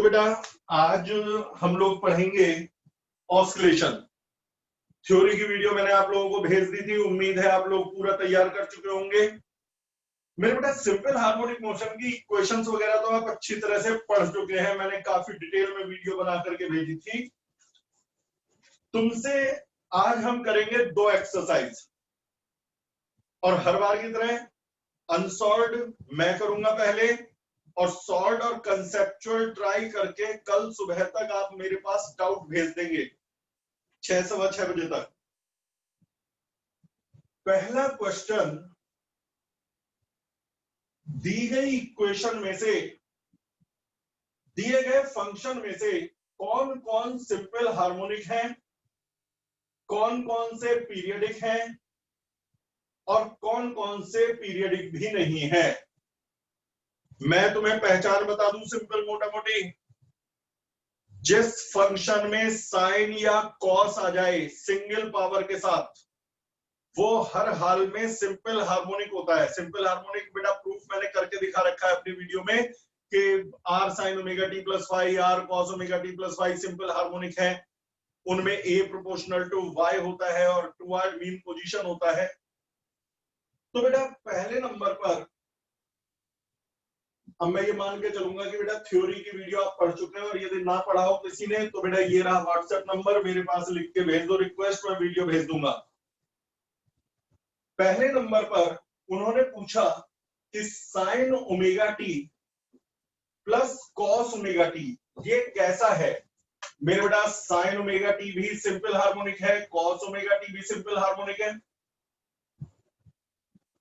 तो बेटा आज हम लोग पढ़ेंगे ऑस्किलेशन। थ्योरी की वीडियो मैंने आप लोगों को भेज दी थी, उम्मीद है आप लोग पूरा तैयार कर चुके होंगे। मेरे बेटा सिंपल हार्मोनिक मोशन की इक्वेशंस वगैरह तो आप अच्छी तरह से पढ़ चुके हैं, मैंने काफी डिटेल में वीडियो बना करके भेजी थी तुमसे। आज हम करेंगे दो एक्सरसाइज और हर बार की तरह अनसॉल्व्ड मैं करूंगा पहले और सॉल्व और कंसेप्चुअल ट्राई करके कल सुबह तक आप मेरे पास डाउट भेज देंगे 6:15 बजे तक। पहला क्वेश्चन, दी गई इक्वेशन में से, दिए गए फंक्शन में से कौन कौन सिंपल हार्मोनिक है, कौन कौन से पीरियडिक हैं और कौन कौन से पीरियडिक भी नहीं है। मैं तुम्हें पहचान बता दूं सिंपल मोटा मोटी, जिस फंक्शन में साइन या कॉस आ जाए सिंगल पावर के साथ वो हर हाल में सिंपल हार्मोनिक होता है। सिंपल हार्मोनिक बेटा प्रूफ मैंने करके दिखा रखा है अपनी वीडियो में कि r sine omega T plus five, r cos omega T plus five simple harmonic है। उनमें ए प्रोपोर्शनल टू वाई होता है और टुवर्ड मीन पोजीशन होता है। तो बेटा पहले नंबर पर अब मैं ये मान के चलूंगा कि बेटा थ्योरी की वीडियो आप पढ़ चुके हैं और यदि ना पढ़ा हो किसी ने तो बेटा ये रहा व्हाट्सएप नंबर, मेरे पास लिख के भेज दो रिक्वेस्ट, मैं वीडियो भेज दूंगा। पहले नंबर पर उन्होंने पूछा कि sign omega T plus cos omega T ये कैसा है। मेरे बेटा साइन ओमेगा टी भी सिंपल हार्मोनिक है, कॉस ओमेगा टी भी सिंपल हार्मोनिक है,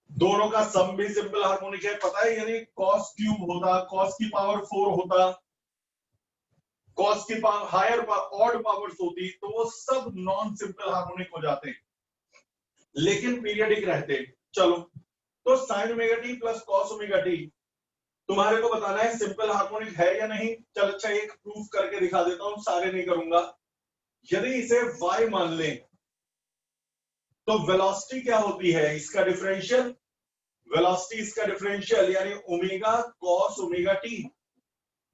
दोनों का सम भी सिंपल हार्मोनिक है। पता है यानी कॉस क्यूब होता, कॉस की पावर 4 होता, कॉस की पावर हायर ऑड पावर्स होती तो वो सब नॉन सिंपल हार्मोनिक हो जाते लेकिन पीरियडिक रहते। चलो तो sign omega T plus cos omega T तुम्हारे को बताना है सिंपल हार्मोनिक है या नहीं। चल अच्छा एक प्रूफ करके दिखा देता हूं, सारे नहीं करूंगा। यदि इसे y मान लें तो वेलोसिटी क्या होती है, इसका डिफरेंशियल, वेलोसिटी इसका डिफरेंशियल यानी omega cos omega T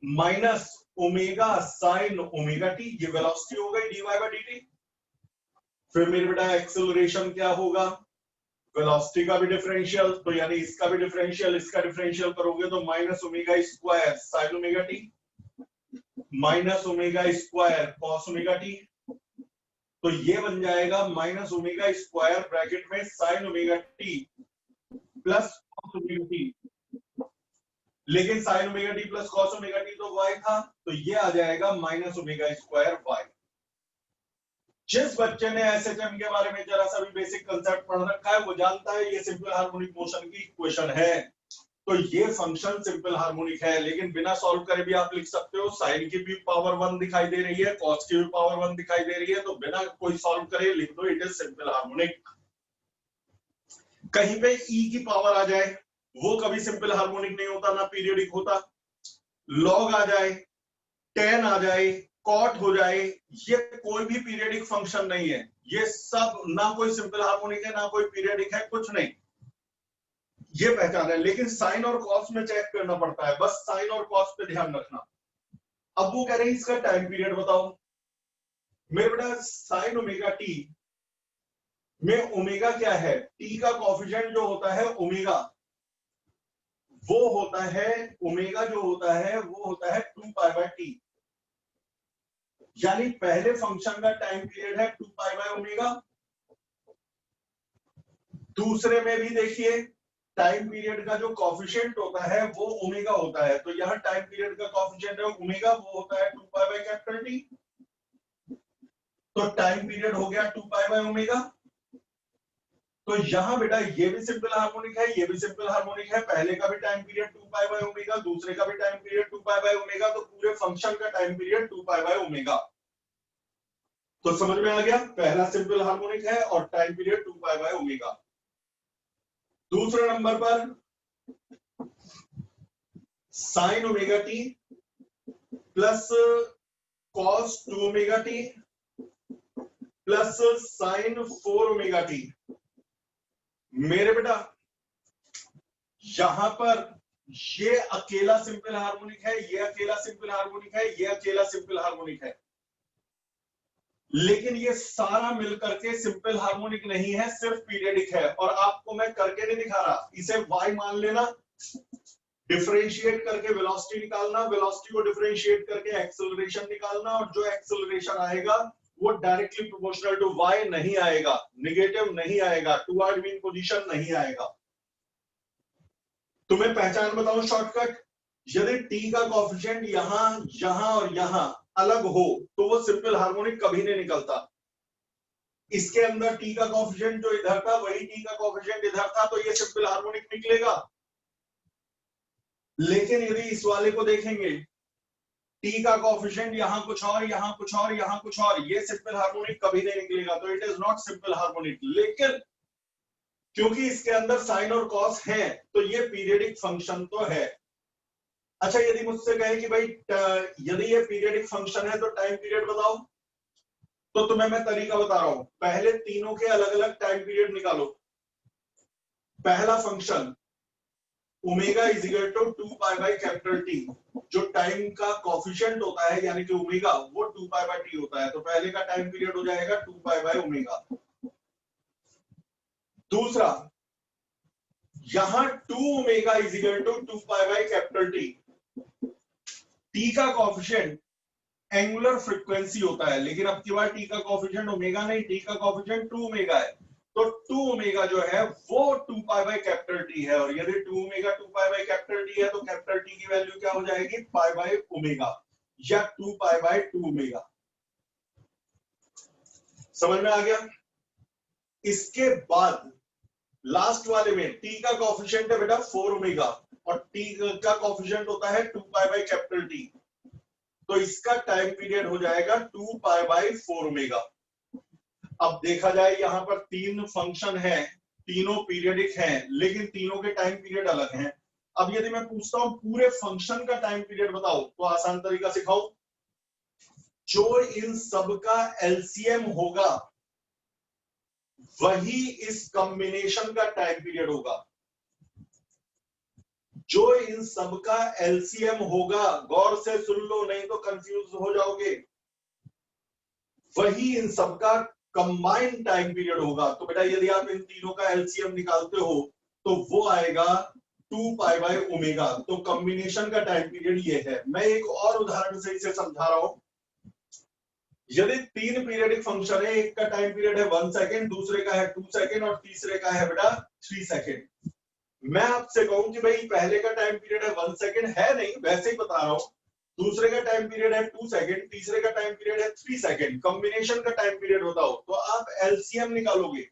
minus omega sine omega T, ये वेलोसिटी हो गई dy बाय dt। फिर मेरे बेटा एक्सेलरेशन क्या होगा, वेलोसिटी का भी डिफरेंशियल, तो यानी इसका भी डिफरेंशियल, इसका डिफरेंशियल करोगे तो minus omega square sine omega T minus omega square cos omega T, तो ये बन जाएगा माइनस ओमेगा स्क्वायर ब्रैकेट में sine omega T plus cos omega T. लेकिन sine omega T plus cos omega T तो y था, तो ये आ जाएगा माइनस ओमेगा स्क्वायर y। जिस बच्चे ने एसएचएम के बारे में जरा सा भी बेसिक कंसेप्ट पढ़ रखा है वो जानता है ये सिंपल हार्मोनिक मोशन की इक्वेशन है, तो ये फंक्शन सिंपल हार्मोनिक है। लेकिन बिना सॉल्व करे भी आप लिख सकते हो, साइन की भी पावर 1 दिखाई दे रही है, कॉस की भी पावर 1 दिखाई दे रही है, तो बिना कोई सॉल्व करे लिख दो इट इज सिंपल हार्मोनिक। कहीं पे ई की पावर आ जाए वो कभी सिंपल हार्मोनिक नहीं होता, ना पीरियडिक होता। लॉग आ जाए, टेन आ जाए, कॉट हो जाए, ये कोई भी पीरियडिक फंक्शन नहीं है। ये सब ना कोई सिंपल हार्मोनिक है ना कोई पीरियडिक है, कुछ नहीं, ये पहचान है। लेकिन साइन और कॉस में चेक करना पड़ता है, बस साइन और कॉस पे ध्यान रखना। अब वो कह रहे हैं इसका टाइम पीरियड बताओ। मेरे बेटा साइन ओमेगा टी में ओमेगा क्या है, टी का कॉफिशिएंट जो होता है ओमेगा, वो होता है ओमेगा जो होता है वो होता है 2 पाई बाय टी, यानी पहले फंक्शन का टाइम पीरियड है 2 पाई बाय ओमेगा। दूसरे में भी देखिए टाइम पीरियड का जो कॉफिशिएंट होता है वो ओमेगा होता है, तो यहां टाइम पीरियड का कॉफिशिएंट है ओमेगा, वो होता है 2 पाई बाय कैपिटल टी, तो टाइम पीरियड हो गया 2 पाई बाय ओमेगा। तो यहां बेटा ये भी सिंपल हार्मोनिक है, ये भी सिंपल हार्मोनिक है, पहले का भी time period 2 pi by omega, दूसरे का भी time period 2 pi by omega, तो पूरे फंक्शन का time period 2 pi by omega. तो समझ में आ गया, पहला सिंपल हार्मोनिक है और time period 2 pi by omega. दूसरे नंबर पर sign omega T plus cos 2 omega T plus sign 4 omega T. मेरे बेटा यहां पर ये अकेला सिंपल हार्मोनिक है, ये अकेला सिंपल हार्मोनिक है, ये अकेला सिंपल हार्मोनिक है, लेकिन ये सारा मिलकर के सिंपल हार्मोनिक नहीं है, सिर्फ पीरियडिक है। और आपको मैं करके नहीं दिखा रहा, इसे y मान लेना, डिफरेंशिएट करके वेलोसिटी निकालना, वेलोसिटी को डिफरेंशिएट करके एक्सेलरेशन निकालना, और जो एक्सेलरेशन आएगा वो डायरेक्टली प्रोपोर्शनल टू y नहीं आएगा, निगेटिव नहीं आएगा, टुवर्ड मीन पोजीशन नहीं आएगा। तुम्हें पहचान बताऊं शॉर्टकट, यदि t का कोएफिशिएंट यहां यहां और यहां अलग हो तो वो सिंपल हार्मोनिक कभी नहीं निकलता। इसके अंदर t का कोएफिशिएंट जो इधर था वही t का कोएफिशिएंट इधर था, तो ये सिंपल हार्मोनिक निकलेगा। लेकिन यदि इस वाले को देखेंगे, t का कोएफिशिएंट यहां कुछ और, यहां कुछ और, यहां कुछ और, ये सिंपल हार्मोनिक कभी नहीं निकलेगा, तो it is not simple harmonic. लेकिन क्योंकि इसके अंदर साइन और कॉस है तो ये पीरियडिक फंक्शन तो है। अच्छा, यदि मुझसे कहे कि भाई यदि ये पीरियडिक फंक्शन है तो टाइम पीरियड बताओ, तो तुम्हें मैं तरीका बता रहा हूं, पहले तीनों के अलग अलग टाइम पीरियड निकालो। पहला function omega is equal to 2 pi by capital T, जो टाइम का कोएफिशिएंट होता है यानी कि ओमेगा वो 2 पाई बाय टी होता है, तो पहले का टाइम पीरियड हो जाएगा 2 पाई बाय ओमेगा। दूसरा, यहां 2 omega is equal to 2 pi by capital T, T का कोएफिशिएंट एंगुलर फ्रीक्वेंसी होता है, लेकिन अब की बार टी का कोएफिशिएंट ओमेगा नहीं, टी का कोएफिशिएंट 2 ओमेगा है, तो 2 ओमेगा जो है वो 2 पाई बाय कैपिटल टी है। और यदि 2 omega 2 pi by capital T है तो कैपिटल टी की वैल्यू क्या हो जाएगी, पाई बाय ओमेगा या 2 पाई बाय 2 ओमेगा। समझ में आ गया? इसके बाद लास्ट वाले में टी का कोएफिशिएंट है बेटा 4 ओमेगा और टी का कोएफिशिएंट होता है 2 पाई बाय कैपिटल टी, तो इसका टाइम पीरियड हो जाएगा 2 पाई बाय 4 ओमेगा। अब देखा जाए यहां पर तीन फंक्शन है, तीनों पीरियडिक हैं, लेकिन तीनों के टाइम पीरियड अलग हैं। अब यदि मैं पूछता हूं पूरे फंक्शन का टाइम पीरियड बताओ, तो आसान तरीका सिखाओ, जो इन सब का एलसीएम होगा वही इस कॉम्बिनेशन का टाइम पीरियड होगा। जो इन सब का एलसीएम होगा, गौर से सुन लो नहीं तो कंफ्यूज हो जाओगे, वही इन सब का कंबाइंड टाइम पीरियड होगा। तो बेटा यदि आप इन तीनों का एलसीएम निकालते हो तो वो आएगा 2 पाई बाय ओमेगा, तो कॉम्बिनेशन का टाइम पीरियड ये है। मैं एक और उदाहरण से इसे समझा रहा हूं, यदि तीन पीरियडिक फंक्शन है, एक का टाइम पीरियड है 1 सेकेंड, दूसरे का है 2 सेकेंड और तीसरे का है बेटा 3 सेकेंड। मैं आपसे कहूं कि भाई पहले का टाइम पीरियड है 1 सेकेंड, है नहीं वैसे ही बता रहा हूं, दूसरे का टाइम पीरियड है 2 सेकेंड, तीसरे का टाइम पीरियड है 3 सेकेंड, कॉम्बिनेशन का टाइम पीरियड बताओ, तो आप एलसीएम निकालोगे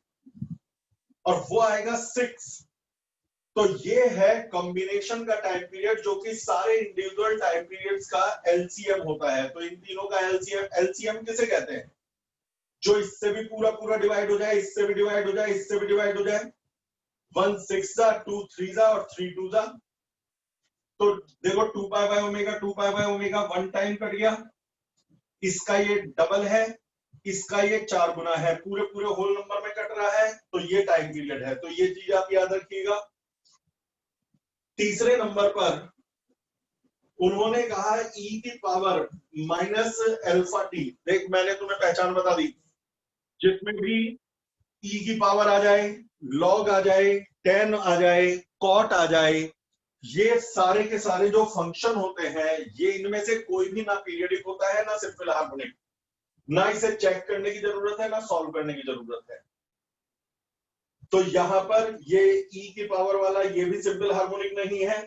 और वो आएगा 6। तो ये है कॉम्बिनेशन का टाइम पीरियड, जो कि सारे इंडिविजुअल टाइम पीरियड्स का एलसीएम होता है। तो इन तीनों का एलसीएम, एलसीएम किसे कहते हैं, जो इससे भी पूरा पूरा डिवाइड हो जाए, इससे भी डिवाइड हो जाए, इससे भी डिवाइड हो जाए, 1 6 जा, 2 3 जा और 3 2 जा। तो देखो 2 pi by omega, 2 pi by omega 1 time cut गया, इसका ये डबल है, इसका ये 4 गुना है, पूरे पूरे होल नंबर में कट रहा है, तो ये टाइम पीरियड है। तो ये चीज आप याद रखिएगा। तीसरे नंबर पर उन्होंने कहा e की पावर माइनस अल्फा टी। देख मैंने तुम्हें पहचान बता दी, जिसमें भी e की पावर आ जाए, log आ जाए, tan आ जाए, cot आ जाए, ये सारे के सारे जो फंक्शन होते हैं, ये इनमें से कोई भी ना पीरियडिक होता है ना सिंपल हार्मोनिक, ना इसे चेक करने की जरूरत है ना सॉल्व करने की जरूरत है। तो यहां पर ये e की पावर वाला ये भी सिंपल हार्मोनिक नहीं है।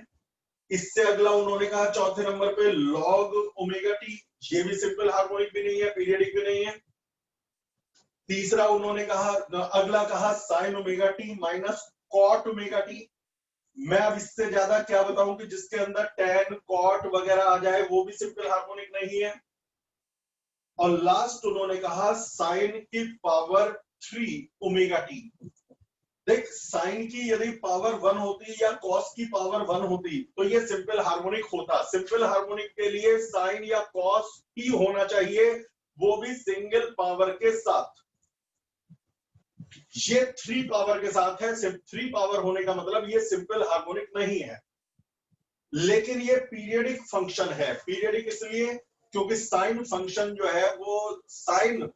इससे अगला उन्होंने कहा चौथे नंबर पे log ओमेगा टी, ये भी सिंपल हार्मोनिक भी नहीं है, पीरियडिक भी नहीं है। तीसरा उन्होंने कहा, अगला कहा sine omega T minus cot omega T. मैं अब इससे ज्यादा क्या बताऊं कि जिसके अंदर टैन कॉट वगैरह आ जाए वो भी सिंपल हार्मोनिक नहीं है। और लास्ट उन्होंने कहा साइन की पावर 3 ओमेगा टी। देख साइन की यदि पावर 1 होती या कॉस की पावर 1 होती तो ये सिंपल हार्मोनिक होता। सिंपल हार्मोनिक के लिए साइन या कॉस ही होना चाहिए, वो भी सिंगल पावर के साथ। ये 3 पावर के साथ है, सिर्फ 3 पावर होने का मतलब ये सिंपल हार्मोनिक नहीं है। लेकिन ये पीरियडिक फंक्शन है। पीरियडिक इसलिए क्योंकि साइन फंक्शन जो है वो साइन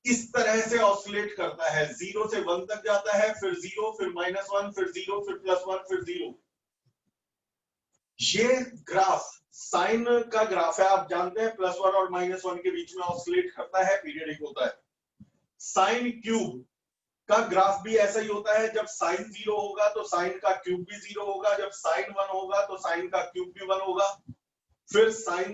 इस तरह से ऑसिलेट करता है, 0 से 1 तक जाता है, फिर 0, फिर -1, फिर 0, फिर +1, फिर 0। ये ग्राफ साइन का ग्राफ है, आप जानते हैं +1 और -1 के बीच में ऑसिलेट करता है, पीरियडिक होता है। साइन क्यूब का ग्राफ भी ऐसा ही होता है, जब साइन 0 होगा तो साइन का क्यूब भी 0 होगा, जब साइन 1 होगा तो साइन का क्यूब भी 1 होगा, फिर साइन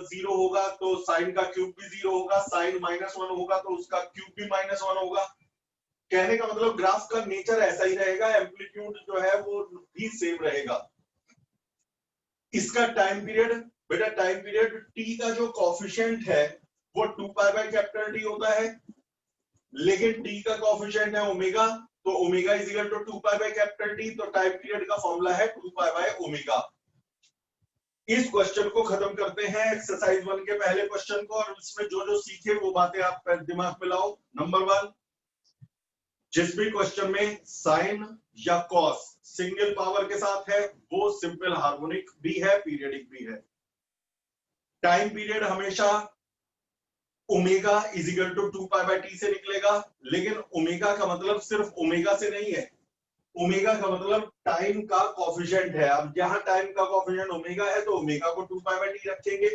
0 होगा तो साइन का क्यूब भी 0 होगा, साइन -1 होगा तो उसका क्यूब भी -1 होगा। कहने का मतलब ग्राफ का नेचर ऐसा ही रहेगा, एम्पलीट्यूड जो है वो भी सेम रहेगा। इसका टाइम पीरियड, बेटा टाइम पीरियड टी का जो कॉफिशिएंट है वो 2π/T होता है, लेकिन टी का कॉफिशिएंट है ओमेगा, तो omega is equal to 2π/T, तो टाइम पीरियड का फॉर्मूला है 2π/ω। इस क्वेश्चन को खत्म करते हैं, एक्सरसाइज 1 के पहले क्वेश्चन को, और इसमें जो जो सीखे वो बातें आप दिमाग में लाओ। नंबर 1, जिस भी क्वेश्चन में साइन या कॉस सिंगल पावर के साथ है वो सिंपल हार्मोनिक भी है, पीरियडिक भी है। टाइम पीरियड हमेशा omega is equal to 2π/T से निकलेगा, लेकिन ओमेगा का मतलब सिर्फ ओमेगा से नहीं है, ओमेगा का मतलब टाइम का कॉफिशिएंट है। अब जहां टाइम का कॉफिशिएंट ओमेगा है तो ओमेगा को 2π/T रखेंगे,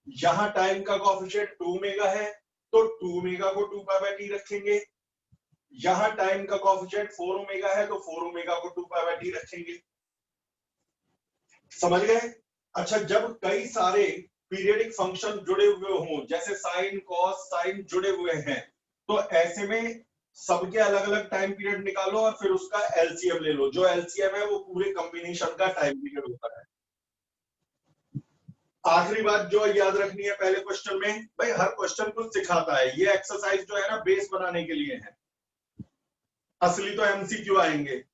यहां टाइम का कॉफिशिएंट 2 ओमेगा है तो 2 ओमेगा को 2π/T रखेंगे, यहां टाइम का कॉफिशिएंट 4 ओमेगा है तो 4 ओमेगा को 2π/T रखेंगे। समझ गए? अच्छा, जब कई सारे पीरियडिक फंक्शन जुड़े हुए हों, जैसे साइन कॉस साइन जुड़े हुए हैं, तो ऐसे में सबके अलग अलग टाइम पीरियड निकालो और फिर उसका एलसीएम ले लो। जो एलसीएम है वो पूरे कॉम्बिनेशन का टाइम पीरियड होता है। आखिरी बात जो याद रखनी है पहले क्वेश्चन में, भाई हर क्वेश्चन कुछ सिखाता है, ये एक्सरसाइज जो है ना बेस बनाने के लिए है, असली तो एमसीक्यू आएंगे।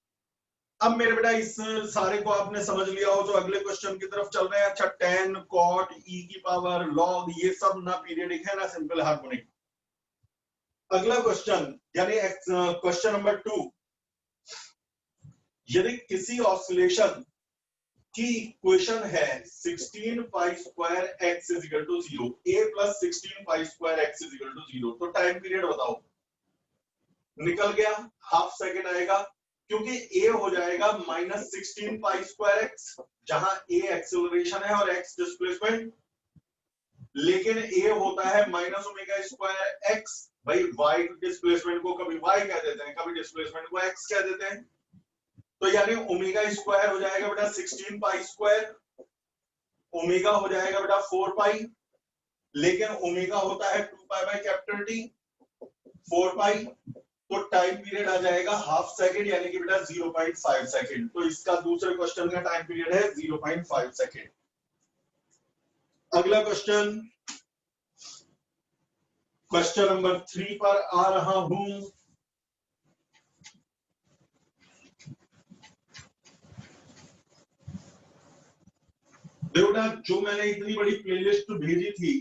अब मेरे बेटा इस सारे को आपने समझ लिया हो तो अगले क्वेश्चन की तरफ चल रहे हैं। अच्छा, tan cot e की पावर log ये सब ना पीरियडिक है ना सिंपल हार्मोनिक। अगला क्वेश्चन यानी क्वेश्चन नंबर 2, यदि किसी ऑसिलेशन की इक्वेशन है 16π² x is equal to 0, a plus 16π² x is equal to 0, तो टाइम पीरियड बताओ। निकल गया, हाफ सेकेंड आएगा, क्योंकि a हो जाएगा -16π²x, जहां a एक्सेलरेशन है और x डिस्प्लेसमेंट, लेकिन a होता है -ω²x। भाई y डिस्प्लेसमेंट को कभी y कह देते हैं, कभी डिस्प्लेसमेंट को x कह देते हैं, तो यानी ω² हो जाएगा बेटा 16π², ओमेगा हो जाएगा बेटा 4π, लेकिन ओमेगा होता है 2π/T 4π, तो टाइम पीरियड आ जाएगा हाफ सेकेंड, यानी कि बेटा 0.5 सेकेंड। तो इसका दूसरे क्वेश्चन का टाइम पीरियड है 0.5 सेकेंड। अगला क्वेश्चन, क्वेश्चन नंबर 3 पर आ रहा हूं। बेटा जो मैंने इतनी बड़ी प्लेलिस्ट भेजी थी,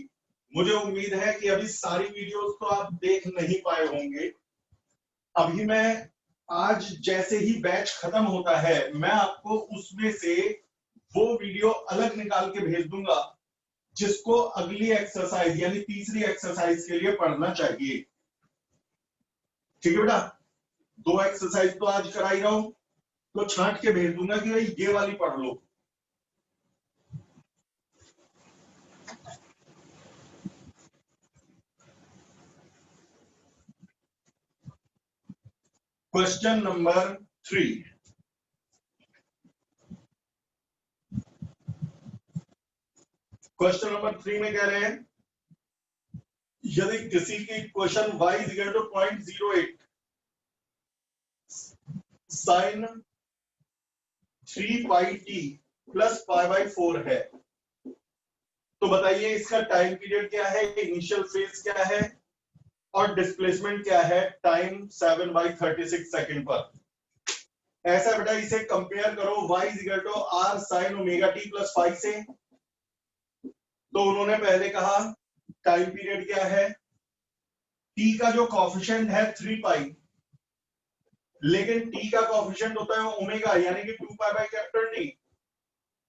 मुझे उम्मीद है कि अभी सारी वीडियोस तो आप देख नहीं पाए होंगे। अभी मैं आज जैसे ही बैच खत्म होता है मैं आपको उसमें से वो वीडियो अलग निकाल के भेज दूंगा जिसको अगली एक्सरसाइज यानी तीसरी एक्सरसाइज के लिए पढ़ना चाहिए। ठीक है बेटा, 2 एक्सरसाइज तो आज कराई रहा हूं, तो छांट के भेज दूंगा कि भाई ये वाली पढ़ लो। क्वेश्चन नंबर 3, क्वेश्चन नंबर 3 में कह रहे हैं यदि किसी की equation y is equal to 0.08 sine 3πt plus π/4 है, तो बताइए इसका टाइम पीरियड क्या है, इनिशियल फेज क्या है और डिस्प्लेसमेंट क्या है टाइम 7/36 सेकंड पर। ऐसा बेटा इसे कंपेयर करो y is equal to r sin ω t plus five से। तो उन्होंने पहले कहा टाइम पीरियड क्या है, t का जो कॉफिशिएंट है 3π, लेकिन t का कॉफिशिएंट होता है ओमेगा यानी कि 2π/T,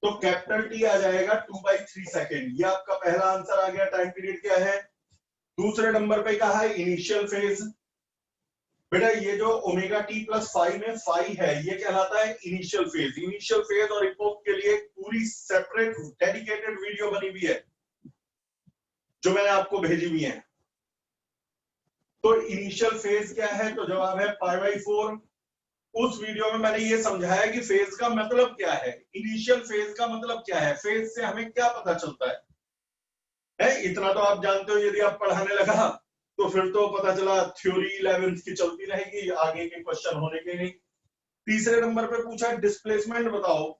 तो कैपिटल टी आ जाएगा 2/3 सेकेंड। ये आपका पहला आंसर आ गया। टाइम पीरियड क्या है? दूसरे नंबर पे कहा है इनिशियल फेज। बेटा ये जो ओमेगा टी प्लस फाइव में फाइव है ये कहलाता है इनिशियल फेज। इनिशियल फेज और इपोक के लिए पूरी सेपरेट डेडिकेटेड वीडियो बनी हुई है जो मैंने आपको भेजी हुई है। तो इनिशियल फेज क्या है? तो जवाब है π/4। उस वीडियो में मैंने ये समझाया कि फेज का मतलब क्या है, इनिशियल फेज का मतलब क्या है, फेज से हमें क्या पता चलता है? इतना तो आप जानते हो। यदि आप पढ़ाने लगा तो फिर तो पता चला थ्योरी 11th की चलती रहेगी, आगे के क्वेश्चन होने के नहीं। तीसरे नंबर पे पूछा डिस्प्लेसमेंट बताओ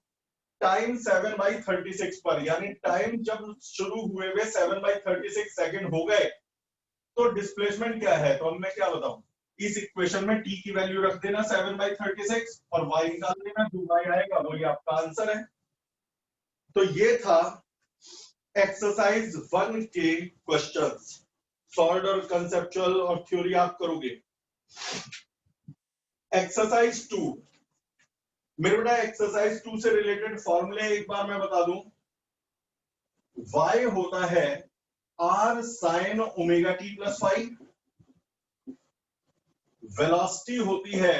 टाइम 7/36 पर, यानी टाइम जब शुरू हुए हुए 7/36 सेकंड हो गए तो डिस्प्लेसमेंट क्या है? तो अब मैं क्या बताऊं? इस इक्वेशन में t की वैल्यू रख देना 7/36 और y निकाल देना, जो y आएगा वही आपका आंसर है। तो ये था एक्सरसाइज 1 के क्वेश्चंस। सॉल्व और कंसेप्चुअल और थ्योरी आप करोगे। एक्सरसाइज 2, मेरे बेटा एक्सरसाइज 2 से रिलेटेड फॉर्मूले एक बार मैं बता दूं। y होता है r sin omega t plus 5, velocity होती है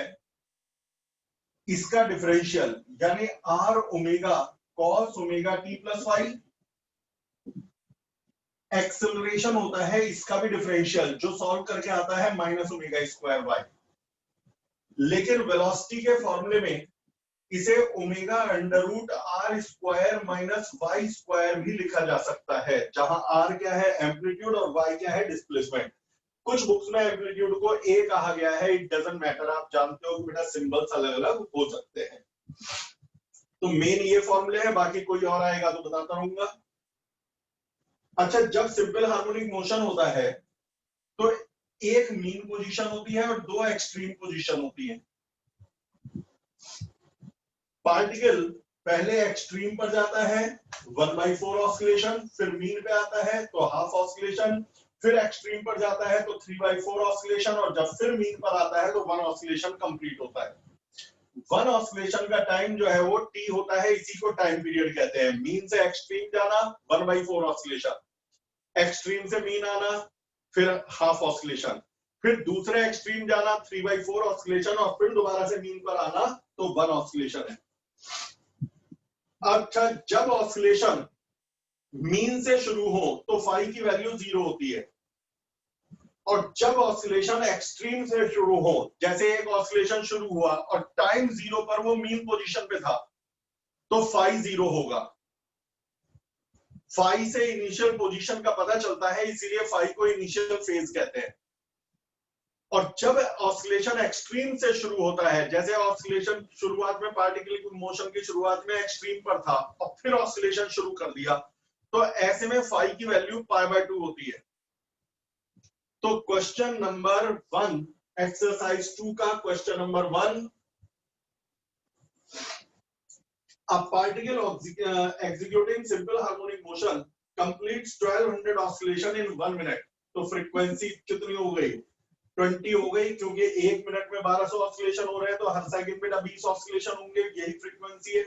इसका डिफरेंशियल यानी r omega cos omega t plus 5, acceleration होता है इसका भी डिफरेंशियल जो सॉल्व करके आता है माइनस ओमेगा स्क्वायर y। लेकिन वेलोसिटी के फॉर्मूले में इसे omega under root r square minus y square भी लिखा जा सकता है, जहां r क्या है एम्पलीट्यूड और y क्या है डिस्प्लेसमेंट। कुछ बुक्स में एम्पलीट्यूड को a कहा गया है, इट डजंट मैटर। आप जानते हो कि बेटा सिंबल्स अलग अलग हो सकते हैं। तो मेन ये फॉर्मूले है, बाकी कोई और आएगा तो बताता रहूंगा। अच्छा, जब सिंपल हार्मोनिक मोशन होता है तो एक मीन पोजीशन होती है और दो एक्सट्रीम पोजीशन होती है। पार्टिकल पहले एक्सट्रीम पर जाता है 1/4 ऑस्किलेशन, फिर मीन पे आता है तो हाफ ऑस्किलेशन, फिर एक्सट्रीम पर जाता है तो 3/4 ऑस्किलेशन, और जब फिर मीन पर आता है तो 1 ऑस्किलेशन कंप्लीट होता है। 1 ऑस्किलेशन का टाइम जो है वो t होता है, इसी को टाइम पीरियड कहते हैं। मीन से एक्सट्रीम जाना 1/4 ऑस्किलेशन, एक्सट्रीम से मीन आना फिर हाफ ऑस्किलेशन, फिर दूसरे एक्सट्रीम जाना 3/4 ऑस्किलेशन, और फिर दोबारा से मीन पर आना तो 1 ऑस्किलेशन है। अच्छा, जब ऑस्किलेशन मीन से शुरू हो तो फाई की वैल्यू 0 होती है, और जब ऑस्किलेशन एक्सट्रीम से शुरू हो, जैसे एक ऑस्किलेशन शुरू हुआ और टाइम 0 पर वो मीन पोजीशन पे था तो फाई 0 होगा। फाई से इनिशियल पोजीशन का पता चलता है, इसीलिए फाई को इनिशियल फेज कहते हैं। और जब ऑस्किलेशन एक्सट्रीम से शुरू होता है, जैसे ऑस्किलेशन शुरुआत में पार्टिकल की मोशन की शुरुआत में एक्सट्रीम पर था और फिर ऑस्किलेशन शुरू कर दिया, तो ऐसे में फाई की वैल्यू π/2 होती है। तो क्वेश्चन नंबर 1, एक्सरसाइज 2 का question number 1, a particle executing simple harmonic motion completes 1200 oscillation in 1 minute। तो फ्रीक्वेंसी कितनी हो गई? 20 हो गई, क्योंकि 1 मिनट में 1200 ऑस्किलेशन हो रहे हैं तो हर सेकंड में 20 ऑस्किलेशन होंगे, यही फ्रीक्वेंसी है।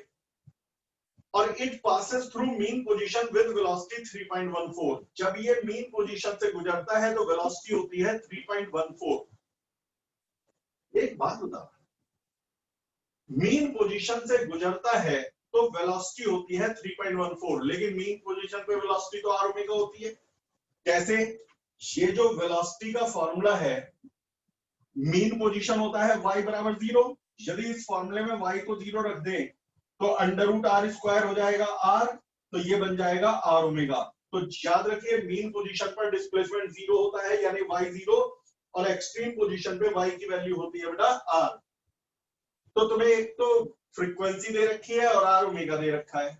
और it passes through mean position with velocity 3.14। जब ये मीन पोजीशन से गुजरता है तो वेलोसिटी होती है 3.14। एक बात बता, मीन पोजीशन से गुजरता है तो वेलोसिटी होती है 3.14, लेकिन मीन पोजीशन पे वेलोसिटी तो r ओमेगा होती है। कैसे? ये जो वेलोसिटी का फॉर्मूला है, मीन पोजीशन होता है y बराबर 0। यदि इस फॉर्मूले में y को 0 रख दें तो अंडर रूट आर स्क्वायर हो जाएगा r, तो ये बन जाएगा r ओमेगा। तो याद रखिए मीन पोजीशन पर डिस्प्लेसमेंट 0 होता है यानी y 0, और एक्सट्रीम पोजीशन पे y की वैल्यू होती है बेटा r। तो तुम्हें एक तो फ्रीक्वेंसी दे रखी है और r ओमेगा दे रखा है।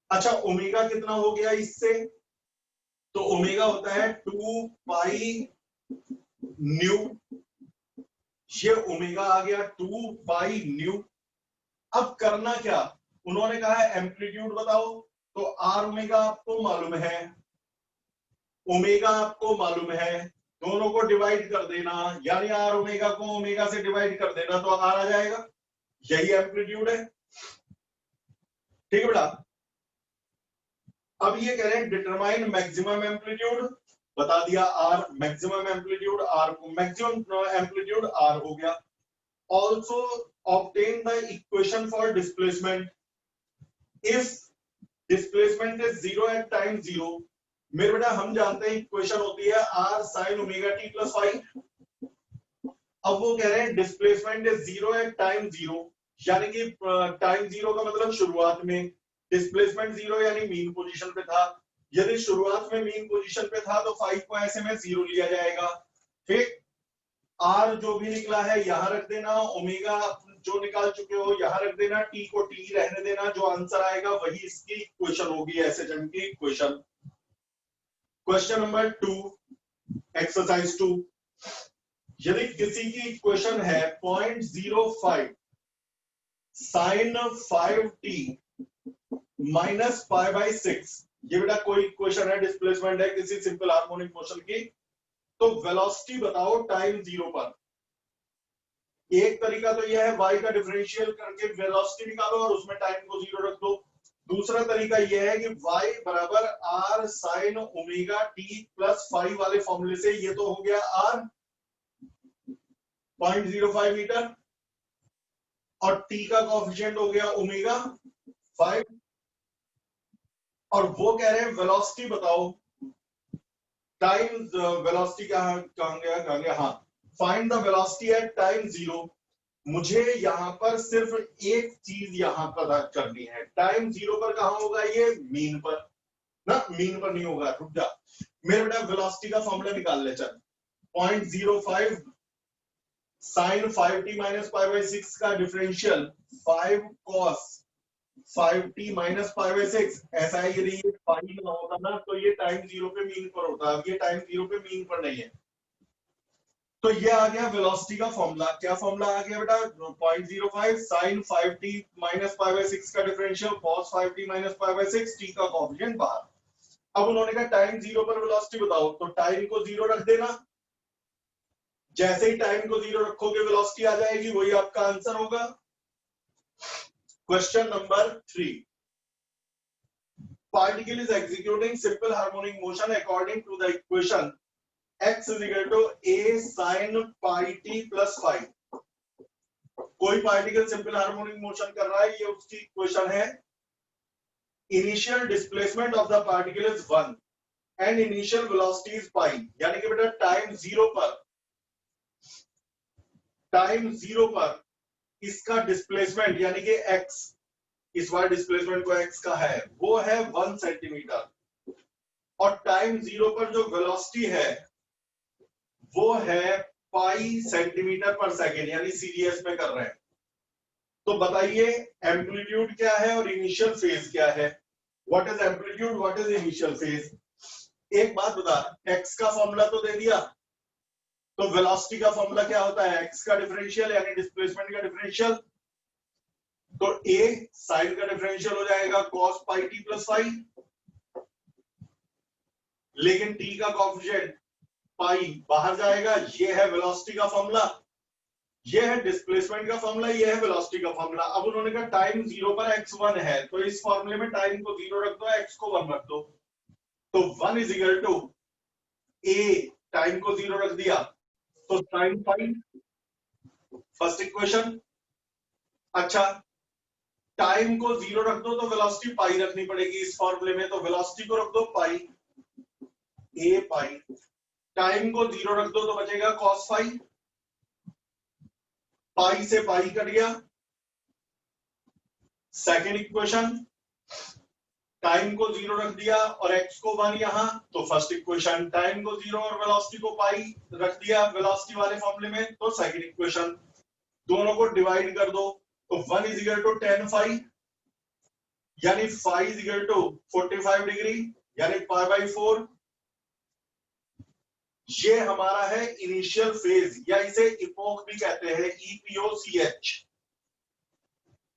अच्छा, ओमेगा कितना हो गया इससे? तो ओमेगा होता है 2 पाई न्यू, ये ओमेगा आ गया 2 पाई न्यू। अब करना क्या? उन्होंने कहा है एम्पलीट्यूड बताओ, तो आर ओमेगा आपको मालूम है, ओमेगा आपको मालूम है, दोनों को डिवाइड कर देना, यानी आर ओमेगा को ओमेगा से डिवाइड कर देना तो आर आ जाएगा, यही एम्पलीट्यूड है। ठीक है बेटा। अब ये कह रहे हैं डिटरमाइन मैक्सिमम एम्पलीट्यूड, बता दिया r, maximum amplitude r, maximum amplitude r हो गया। Also obtain the equation for displacement if displacement is 0 at time 0। मेरे बेटा हम जानते हैं इक्वेशन होती है r sine omega T plus five. अब वो कह रहे हैं डिस्प्लेसमेंट इज 0 एट टाइम 0, यानी कि टाइम 0 का मतलब शुरुआत में, डिस्प्लेसमेंट 0 यानी मीन पोजीशन पे था। यदि शुरुआत में मीन पोजीशन पे था तो 5 को ऐसे में 0 लिया जाएगा। फिर आर जो भी निकला है यहां रख देना, ओमेगा जो निकाल चुके हो यहां रख देना, टी को टी रहने देना, जो आंसर आएगा वही इसकी इक्वेशन होगी, ऐसे जंग की इक्वेशन। Question number 2, exercise 2। यदि किसी की इक्वेशन है 0.05 sign 5t minus pi by 6, ये बेटा कोई इक्वेशन है, डिस्प्लेसमेंट है किसी सिंपल हार्मोनिक मोशन की, तो वेलोसिटी बताओ टाइम 0 पर। एक तरीका तो यह है y का डिफरेंशियल करके वेलोसिटी निकालो और उसमें टाइम को 0 रख दो। दूसरा तरीका यह है कि y बराबर r sine omega t plus 5 वाले फॉर्मूले से, ये तो हो गया r 0.05 मीटर और t का कोएफिशिएंट हो गया ओमेगा 5, और वो कह रहे हैं वेलोसिटी बताओ टाइम, वेलोसिटी कहां गया, हाँ, find the velocity at time 0। मुझे यहां पर सिर्फ एक चीज यहां पता करनी है, टाइम 0 पर कहां होगा ये, मीन पर ना, मीन पर नहीं होगा, रुक जा। मेरे बेटा वेलोसिटी का फॉर्मूला निकाल ले चल। 0.05 sign 5t minus pi by 6 का differential 5 cos 5t minus pi by 6, ऐसा है। यदि ये पाई ना होता ना तो ये टाइम 0 पे मीन पर होता, अब ये टाइम 0 पे मीन पर नहीं है। तो ये आ गया वेलोसिटी का फॉर्मूला। क्या फॉर्मूला आ गया बेटा, 0.05 sign 5t minus pi by 6 का differential cos 5t minus pi by 6, t का कोएफिशिएंट बाहर। अब उन्होंने कहा टाइम 0 पर वेलोसिटी बताओ, तो टाइम को 0 रख देना। जैसे ही टाइम को 0 रखोगे वेलोसिटी आ जाएगी, वही आपका आंसर होगा। Question number 3, particle is executing simple harmonic motion according to the equation x is equal to a sin pi t plus 5। कोई पार्टिकल सिंपल हार्मोनिक मोशन कर रहा है, ये उसकी इक्वेशन है। Initial displacement of the particle is 1 and initial velocity is pi, यानी कि बेटा टाइम 0 पर इसका डिस्प्लेसमेंट यानी कि x, इस बार डिस्प्लेसमेंट को x का है, वो है 1 सेंटीमीटर, और टाइम 0 पर जो वेलोसिटी है वो है पाई सेंटीमीटर पर सेकेंड, यानी सीरीएस में कर रहे हैं। तो बताइए एम्पलीट्यूड क्या है और इनिशियल फेज क्या है। What is amplitude, what is initial phase. एक बात बता, x का फॉर्मूला तो दे दिया, तो वेलोसिटी का फॉर्मूला क्या होता है, x का डिफरेंशियल यानी डिस्प्लेसमेंट का डिफरेंशियल। तो a साइन का डिफरेंशियल हो जाएगा cos पाई t प्लस 5, लेकिन t का कोएफिशिएंट पाई बाहर जाएगा। ये है वेलोसिटी का फॉर्मूला, ये है डिस्प्लेसमेंट का फॉर्मूला, ये है वेलोसिटी का फॉर्मूला। अब उन्होंने कहा टाइम 0 पर x 1 है, तो इस फॉर्मूले में टाइम को 0 रख दो, x को 1 रख दो। तो 1 is equal to a, time को 0 रख दिया तो sin पाई, फर्स्ट इक्वेशन। अच्छा, टाइम को 0 रख दो तो वेलोसिटी पाई रखनी पड़ेगी इस फॉर्मूले में, तो वेलोसिटी को रख दो पाई, a पाई। टाइम को 0 रख दो तो बचेगा cos 5, पाई से पाई कट गया। सेकेंड इक्वेशन, टाइम को 0 रख दिया और x को 1 यहां, तो फर्स्ट इक्वेशन टाइम को 0 और वेलोसिटी को पाई रख दिया वेलोसिटी वाले फॉर्मूले में, तो सेकेंड इक्वेशन। दोनों को डिवाइड कर दो, तो 1 is equal to tan phi, यानी phi is equal to 45 degree, यानी पाई बाई 4। ये हमारा है इनिशियल फेज, या इसे इपोक भी कहते हैं, EPOCH।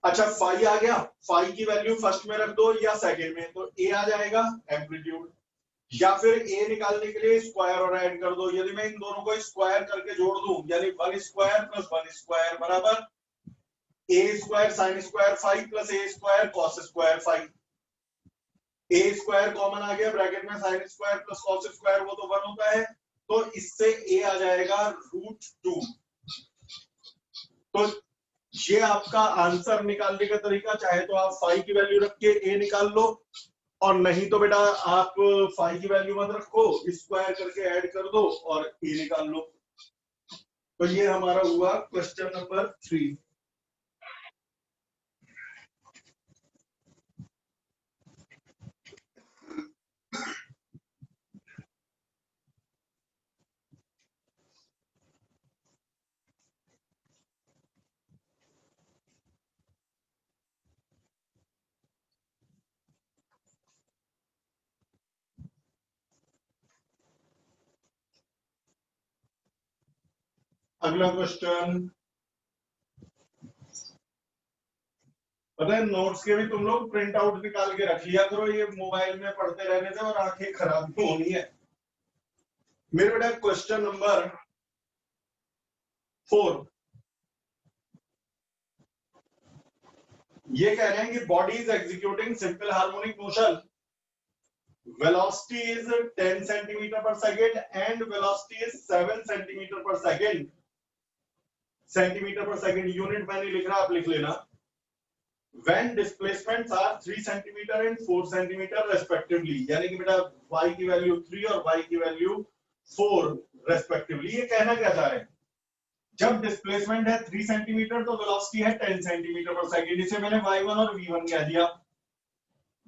अच्छा, फाई आ गया, फाई की वैल्यू फर्स्ट में रख दो या सेकंड में, तो ए आ जाएगा एम्पलीट्यूड, या फिर ए निकालने के लिए स्क्वायर और ऐड कर दो। यदि मैं इन दोनों को स्क्वायर करके जोड़ दूं, यानी 1 स्क्वायर प्लस 1 स्क्वायर बराबर A square sine square five plus A square cos square five. A square common आ गया ब्रैकेट में, sine square plus cos square वो तो 1 होता है, तो इससे ए आ जाएगा √2। तो ये आपका आंसर निकालने का तरीका, चाहे तो आप फाइव की वैल्यू रख के ए निकाल लो, और नहीं तो बेटा आप फाइव की वैल्यू मत रखो, स्क्वायर करके ऐड कर दो और ए निकाल लो। तो ये हमारा हुआ क्वेश्चन नंबर 3। अगला क्वेश्चन, पता है नोट्स के भी तुम लोग प्रिंट आउट निकाल के रख लिया करो, ये मोबाइल में पढ़ते रहने से और आंखें खराब होनी है। मेरे बेटा क्वेश्चन नंबर 4, ये कह रहे हैं कि body is executing simple harmonic motion, velocity is 10 centimeter per second and velocity is 7 centimeter per second। Centimetre पर सेकंड यूनिट मैंने लिख रहा, आप लिख लेना। when displacements are 3 centimeter and 4 centimeter respectively, यानी कि बेटा y की वैल्यू 3 और y की वैल्यू 4 respectively। ये कहना क्या चाह रहे हैं, जब डिस्प्लेसमेंट है 3 सेंटीमीटर तो वेलोसिटी है 10 सेंटीमीटर पर सेकंड, इसे मैंने y1 और v1 कह दिया।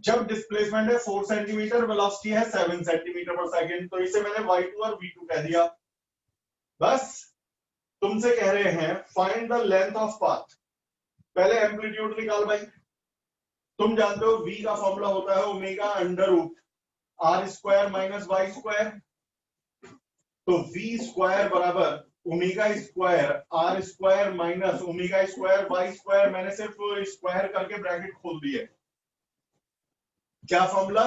जब डिस्प्लेसमेंट है 4 सेंटीमीटर, वेलोसिटी है 7 सेंटीमीटर पर सेकंड, तो इसे मैंने y2 और v2 कह दिया। बस तुमसे कह रहे हैं find the length of path. पहले एम्पलीट्यूड निकाल भाई। तुम जानते हो v का फॉर्मूला होता है omega under root r square minus y square. तो v स्क्वायर बराबर omega square r square minus omega square y square. मैंने सिर्फ स्क्वायर करके ब्रैकेट खोल दिए। क्या formula,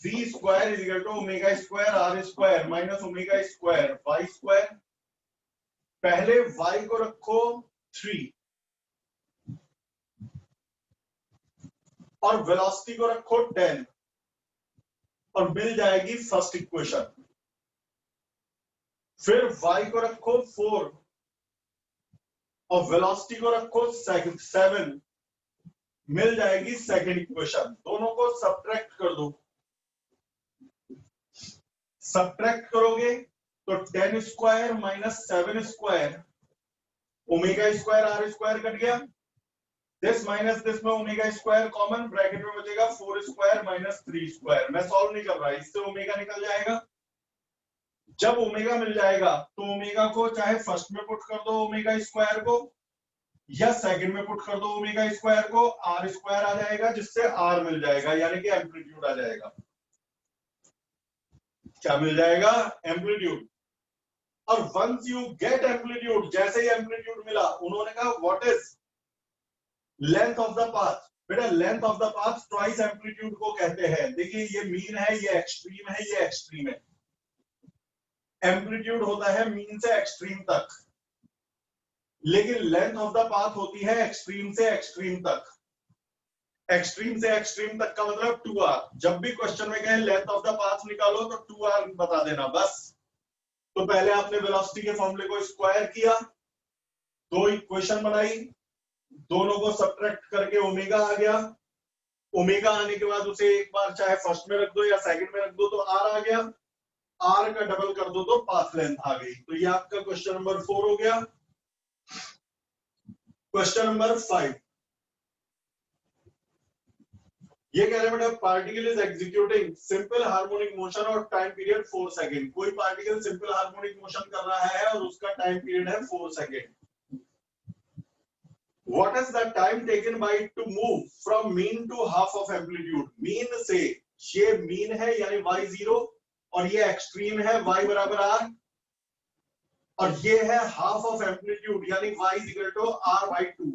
v square is equal to omega square r square minus omega square y square. पहले y को रखो 3 और वेलोसिटी को रखो 10 और मिल जाएगी फर्स्ट इक्वेशन। फिर y को रखो 4 और वेलोसिटी को रखो 7, मिल जाएगी सेकंड इक्वेशन। दोनों को सब्ट्रैक्ट कर दो। सब्ट्रैक्ट करोगे तो 10 square minus 7 square, omega square r square cut गया, दिस माइनस दिस में ओमेगा स्क्वायर कॉमन, ब्रैकेट में बचेगा 4 स्क्वायर माइनस 3 स्क्वायर। मैं सॉल्व नहीं कर रहा, इससे ओमेगा निकल जाएगा। जब ओमेगा मिल जाएगा तो ओमेगा को चाहे फर्स्ट में पुट कर दो ओमेगा स्क्वायर को, या सेकंड में पुट कर दो ओमेगा स्क्वायर को, आर स्क्वायर आ जाएगा जिससे आर मिल जाएगा, यानी कि एम्पलीट्यूड आ जाएगा। क्या मिल जाएगा, एम्पलीट्यूड। और वंस यू गेट एम्पलीट्यूड, जैसे ही एम्पलीट्यूड मिला उन्होंने कहा what is length of the path. बेटा length of the path twice amplitude को कहते हैं। देखिए ये मीन है, ये एक्सट्रीम है, ये एक्सट्रीम है। एम्पलीट्यूड होता है मीन से एक्सट्रीम तक, लेकिन लेंथ ऑफ द पाथ होती है एक्सट्रीम से एक्सट्रीम तक। एक्सट्रीम से एक्सट्रीम तक का मतलब 2r। जब भी क्वेश्चन में कहे लेंथ ऑफ द पाथ निकालो तो 2r बता देना बस। तो पहले आपने वेलोसिटी के फॉर्मूले को स्क्वायर किया, दो इक्वेशन बनाई, दोनों को सब्ट्रैक्ट करके ओमेगा आ गया। ओमेगा आने के बाद उसे एक बार चाहे फर्स्ट में रख दो या सेकंड में रख दो तो आर आ गया। आर का डबल कर दो तो पाथ लेंथ आ गई। तो ये आपका क्वेश्चन नंबर 4 हो गया। क्वेश्चन नंबर 5, ये कह रहे हैं बेटा particle is executing simple harmonic motion और टाइम पीरियड 4 सेकंड। कोई पार्टिकल सिंपल हार्मोनिक मोशन कर रहा है और उसका टाइम पीरियड है 4 second. What is the time taken by it to move from mean to half of amplitude? Mean से ये mean है यानी y0 और ये एक्सट्रीम है y बराबर r, और ये है हाफ ऑफ एम्पलीट्यूड यानी y is equal to r/2।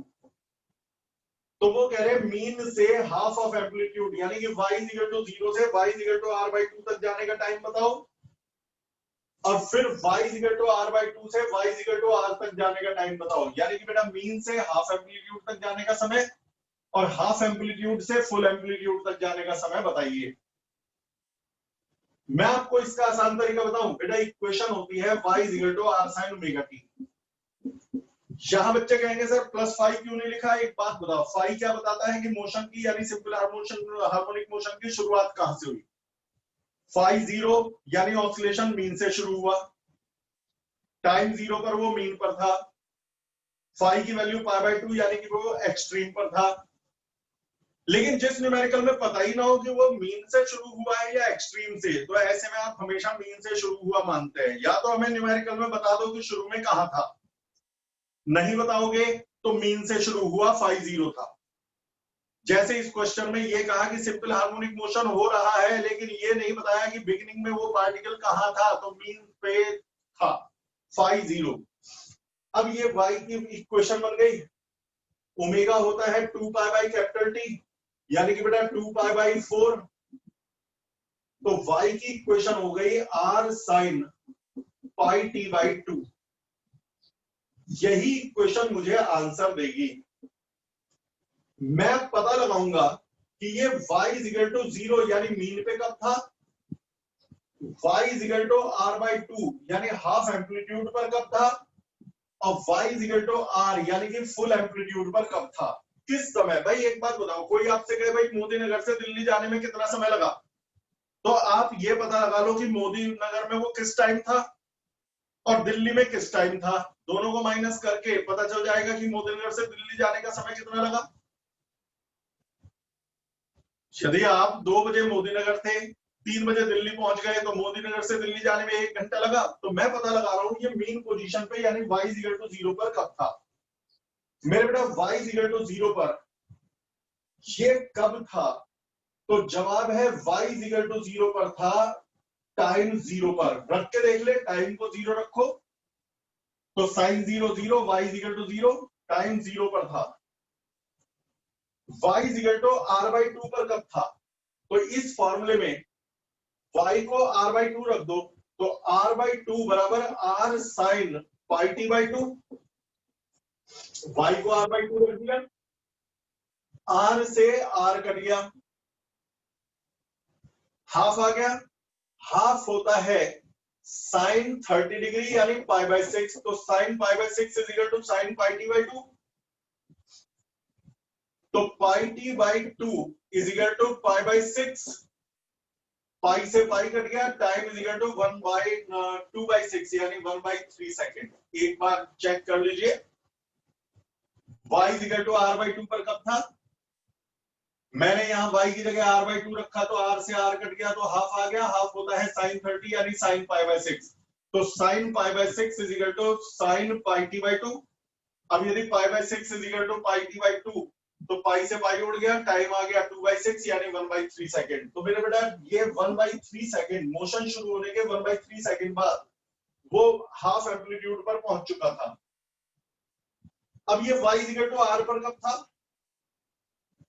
तो वो कह रहे हैं मीन से हाफ ऑफ एम्पलीट्यूड यानी कि y is equal to 0 से y is equal to r/2 तक जाने का टाइम बताओ। और फिर y equal to r by 2 से y इक्वल टू r तक जाने का टाइम बताओ, यानी कि बेटा मीन से हाफ एम्पलीट्यूड तक जाने का समय और हाफ एम्पलीट्यूड से फुल एम्पलीट्यूड तक जाने का समय बताइए। मैं आपको इसका आसान तरीका बताऊं, बेटा इक्वेशन होती है y equal to r sin omega t। यहां बच्चे कहेंगे सर प्लस फाइव क्यों नहीं लिखा? एक बात बताओ, फाइव क्या बताता है कि मोशन की यानी सिंपल हार्मोनिक मोशन की शुरुआत कहां से हुई? फाइव जीरो यानी ऑसिलेशन मीन से शुरू हुआ, टाइम जीरो पर वो मीन पर था, फाइव की वैल्यू पाई बाई 2 यानी कि वो एक्सट्रीम पर था। लेकिन जिस न्यूमेरिकल में पता ही ना हो कि वो मीन से शुरू हुआ है या एक्सट्रीम से, तो ऐसे में आप हमेशा मीन से शुरू हुआ मानते हैं। या तो हमें न्यूमेरिकल में बता दो कि शुरू में कहां था, नहीं बताओगे तो मीन से शुरू हुआ 50 था। जैसे इस क्वेश्चन में ये कहा कि सिंपल हार्मोनिक मोशन हो रहा है, लेकिन ये नहीं बताया कि बिगिनिंग में वो पार्टिकल कहां था, तो मीन पे था 50। अब ये y की इक्वेशन बन गई, ओमेगा होता है 2 पाई बाई कैपिटल टी, यानी कि बेटा 2 पाई बाई 4, तो y की इक्वेशन हो गई r sine pi T by 2। यही इक्वेशन मुझे आंसर देगी। मैं पता लगाऊंगा कि ये y इज इक्वल टू 0 यानी मीन पे कब था, y is equal to r by 2 यानी हाफ एम्पलीट्यूड पर कब था, और y is equal to r यानी कि फुल एम्पलीट्यूड पर कब था, किस समय। भाई एक बात बताओ, कोई आपसे कहे भाई मोदी नगर से दिल्ली जाने में कितना समय लगा, तो आप ये पता लगा लो कि मोदी नगर में वो किस टाइम था और दिल्ली में किस टाइम था। दोनों को माइनस करके पता चल जाएगा कि मोदी नगर से दिल्ली जाने का समय कितना लगा। यदि आप 2 बजे मोदी नगर थे, 3 बजे दिल्ली पहुंच गए, तो मोदी नगर से दिल्ली जाने में 1 घंटा लगा। तो मैं पता लगा रहा हूं ये मेन पोजीशन पे यानी y इक्वल टू 0 पर कब था। मेरे बेटा y इक्वल टू 0 पर ये कब था, तो जवाब है y इक्वल टू 0 पर था टाइम 0 पर। रख के देख ले, टाइम को 0 रखो तो sine 0 0, y equal to 0, time 0 पर था। y equal to r by 2 पर कब था, तो इस फॉर्मूले में y को r बाई 2 रख दो, तो r बाई 2 बराबर r sine pi T by 2। y को r बाई 2 रख दिया, r से r कट गया, हाफ आ गया, हाफ होता है साइन 30 डिग्री यानी पाई बाई 6, तो sine pi by 6 is equal to sine pi T by 2। तो pi T by 2 is equal to pi by 6, पाई से पाई कट गया, time is equal to 1 by 2 by 6 यानी 1 by 3 second. एक बार check कर लीजिए, y is equal to r by 2 पर कब था, मैंने यहाँ y की जगह r बाई 2 रखा तो r से r कट गया तो हाफ आ गया, हाफ होता है साइन 30 यानी साइन पाई बाई 6, तो sine pi by 6 is equal to sine pi T by 2। अब यदि pi by 6 is equal to pi T by 2, तो पाई से पाई उड़ गया, टाइम आ गया 2 बाई 6 यानी 1 बाई 3 सेकेंड। तो मेरे बेटा ये 1 बाई 3 सेकेंड, मोशन शुरू होने के 1 बाई 3 सेकेंड बाद वो हाफ एम्पलीट्यूड पर पहुंच चुका था। अब ये y इक्वल टू r पर कब था,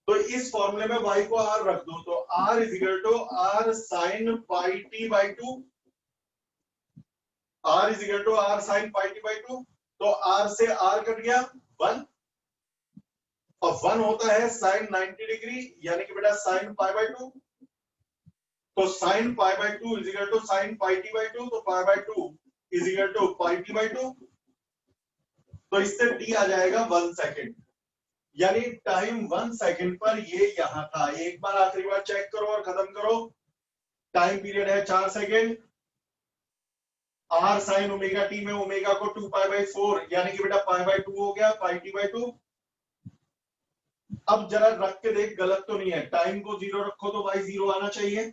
तो इस फॉर्मूले में y को r रख दो, तो r is equal to r sine pi T by 2, r is equal to r sine pi T by 2, तो r से r कट गया 1, और 1 होता है साइन 90 डिग्री यानी कि बेटा साइन पाई बाई 2, तो sine pi by 2 is equal to sine pi T by 2, तो pi by 2 is equal to pi T by 2, तो इससे t आ जाएगा 1 सेकेंड, यानी टाइम 1 सेकेंड पर ये यहां था। एक बार आखिरी बार चेक करो और खत्म करो। टाइम पीरियड है 4 second, r sign omega T में ओमेगा को 2 पाई बाई 4 यानी कि बेटा पाई बाई 2 हो गया, पाई टी बाई 2। अब जरा रख के देख, गलत तो नहीं है, टाइम को 0 रखो तो y 0 आना चाहिए,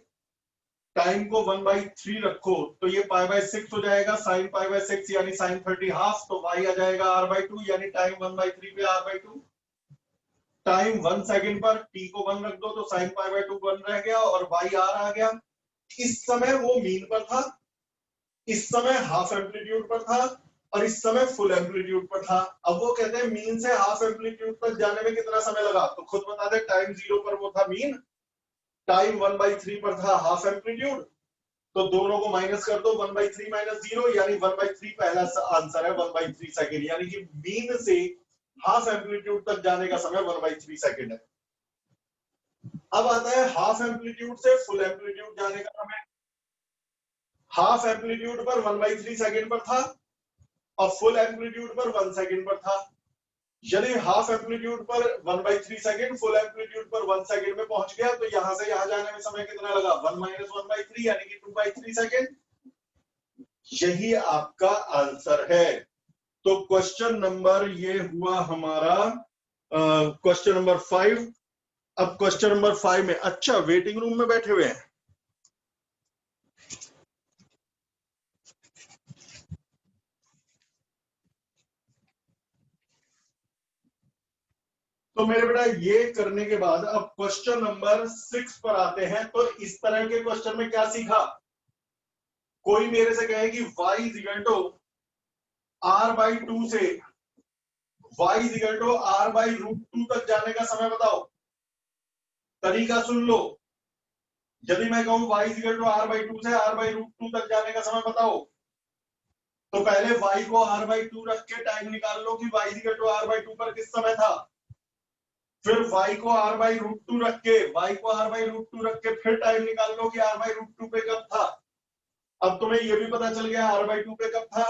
टाइम को 1 बाई 3 रखो तो ये पाई बाई 6 हो जाएगा, साइन पाई बाई 6 यानी साइन 30 हाफ, तो y आ जाएगा r बाई 2 यानी टाइम 1 बाई 3 पे r बाई 2। टाइम 1 सेकेंड पर t को 1 रख दो तो साइन पाई बाई 2 1 रह गया और y r आ गया। इस समय वो मीन पर था, इस समय हाफ एम्पलीट्यूड पर था और इस समय फुल एम्पलीट्यूड पर था। अब वो कहते हैं मीन से हाफ एम्पलीट्यूड तक जाने में कितना समय लगा, तो खुद बता दे, टाइम 0 पर वो था मीन, टाइम 1 बाई 3 पर था हाफ एम्पलीट्यूड, तो दोनों को माइनस कर दो, 1/3 माइनस 0 यानी 1/3 पहला आंसर है, 1/3 सेकेंड, यानी कि मीन से हाफ एम्पलीट्यूड तक जाने का समय 1/3 सेकेंड है। अब आता है हाफ एम्पलीट्यूड से फुल एम्पलीट्यूड जाने का समय। हाफ एम्पलीट्यूड पर 1/3 सेकेंड पर था और फुल एम्पलीट्यूड पर 1 सेकेंड पर था। यदि हाफ एम्पलीट्यूड पर 1/3 सेकेंड, फुल एम्पलीट्यूड पर 1 सेकेंड में पहुंच गया तो यहां से यहां जाने में समय कितना लगा, 1 माइनस 1/3 यानी कि 2/3 सेकेंड। यही आपका आंसर है। तो क्वेश्चन नंबर ये हुआ हमारा क्वेश्चन नंबर 5। अब क्वेश्चन नंबर 5 में, अच्छा वेटिंग रूम में बैठे हुए हैं, तो मेरे बेटा ये करने के बाद अब क्वेश्चन नंबर 6 पर आते हैं। तो इस तरह के क्वेश्चन में क्या सीखा, कोई मेरे से कहे कि y इक्वल टू r/2 से y इक्वल टू r/√2 तक जाने का समय बताओ। तरीका सुन लो, यदि मैं कहूं y इक्वल टू r/2 से r/√2 तक जाने का समय बताओ, तो पहले y को r/2 रख के टाइम निकाल लो कि y इक्वल टू r/2 पर किस समय था। फिर y को r/√2 रख के, फिर टाइम निकाल लो कि r/√2 पे कब था। अब तुम्हें ये भी पता चल गया r/2 पे कब था,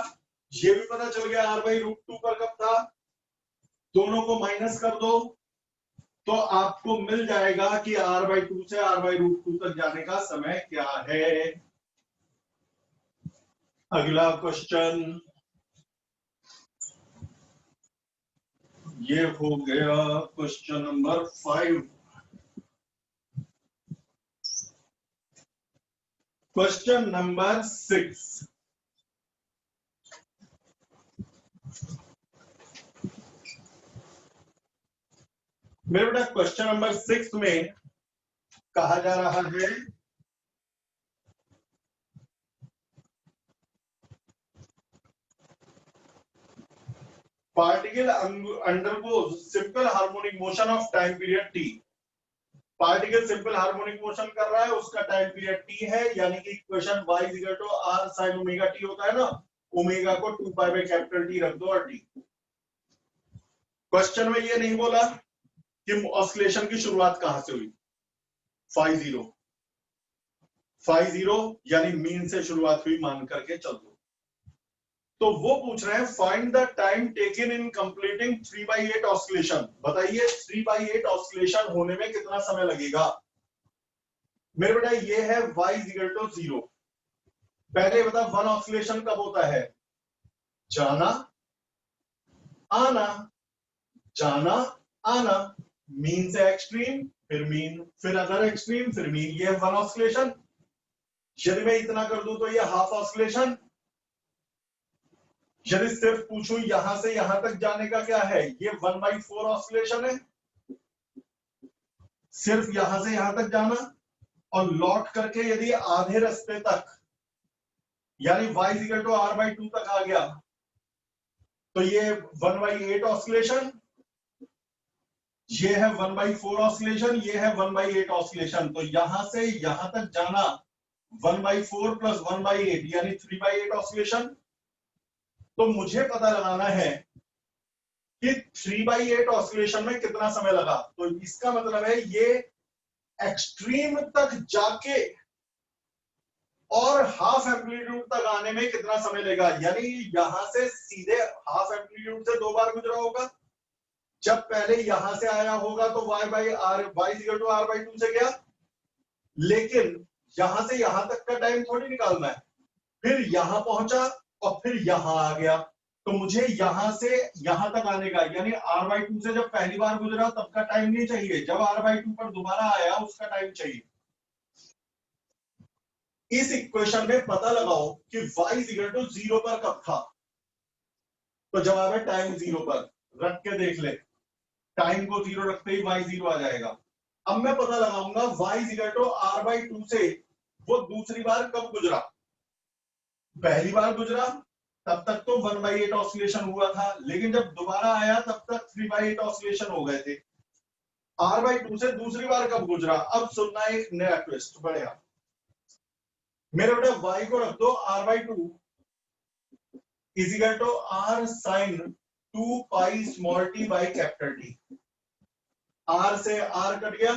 ये भी पता चल गया r/√2 पर कब था। दोनों को माइनस कर दो तो आपको मिल जाएगा कि r/2 से r/√2 तक जाने का समय क्या है। अगला क्वेश्चन ये हो गया क्वेश्चन नंबर 5। क्वेश्चन नंबर 6, मेरे बेटा क्वेश्चन नंबर 6 में कहा जा रहा है particle undergoes simple harmonic motion of time period t। Particle simple harmonic motion कर रहा है, उसका टाइम पीरियड t है, यानी कि equation y equal to r sin omega t होता है ना, ओमेगा को 2π/T रख दो और t। क्वेश्चन में ये नहीं बोला कि ऑसिलेशन की शुरुआत कहां से हुई, फाई जीरो यानी मीन से शुरुआत हुई मान करके चल दो। तो वो पूछ रहे हैं find the time taken in completing 3/8 oscillation. बताइए 3/8 ऑसिलेशन होने में कितना समय लगेगा। मेरे बेटा ये है y इक्वल टू 0। पहले बता 1 ऑसिलेशन कब होता है, जाना आना, जाना आना, मीन से एक्सट्रीम, फिर मीन, फिर अदर एक्सट्रीम, फिर मीन, ये 1 ऑसिलेशन। यदि मैं इतना कर दूं तो ये हाफ ऑसिलेशन। यदि सिर्फ पूछूं यहां से यहां तक जाने का क्या है, ये 1/4 ऑसिलेशन है, सिर्फ यहां से यहां तक जाना और लौट करके यदि आधे रास्ते तक यानी y इक्वल टू r/2 तक आ गया तो ये 1/8 ऑसिलेशन, ये है 1/4 ऑसिलेशन, ये है 1/8 ऑसिलेशन। तो यहां से यहां तक जाना 1/4 प्लस 1/8 यानी 3/8 ऑसिलेशन। तो मुझे पता लगाना है कि 3/8 ऑसिलेशन में कितना समय लगा। तो इसका मतलब है ये एक्सट्रीम तक जाके और हाफ एम्पलीट्यूड तक आने में कितना समय लेगा, यानी यहां से सीधे हाफ एम्पलीट्यूड से 2 बार गुजरा होगा। जब पहले यहां से आया होगा तो y इक्वल टू r/2 से गया, लेकिन यहां से यहां तक का टाइम थोड़ी निकालना है, फिर यहां पहुंचा और फिर यहां आ गया। तो मुझे यहां से यहां तक आने का यानी r/2 से जब पहली बार गुजरा तब का टाइम नहीं चाहिए, जब r/2 पर दोबारा आया उसका टाइम चाहिए। इस इक्वेशन में पता लगाओ कि y इक्वल टू 0 पर कब था। तो जवाब है टाइम 0 पर। रख के देख ले, टाइम को 0 रखते ही y 0 आ जाएगा। अब मैं पता लगाऊंगा y इक्वल टू r/2 से वो दूसरी बार कब गुजरा। पहली बार गुजरा तब तक तो 1/8 ऑसिलेशन हुआ था, लेकिन जब दोबारा आया तब तक 3/8 ऑसिलेशन हो गए थे। r/2 से दूसरी बार कब गुजरा, अब सुनना एक नया ट्विस्ट बढ़िया। मेरे बेटा y को रख दो r/2 is equal to r sine 2 pi small t by capital T। r से r कट गया,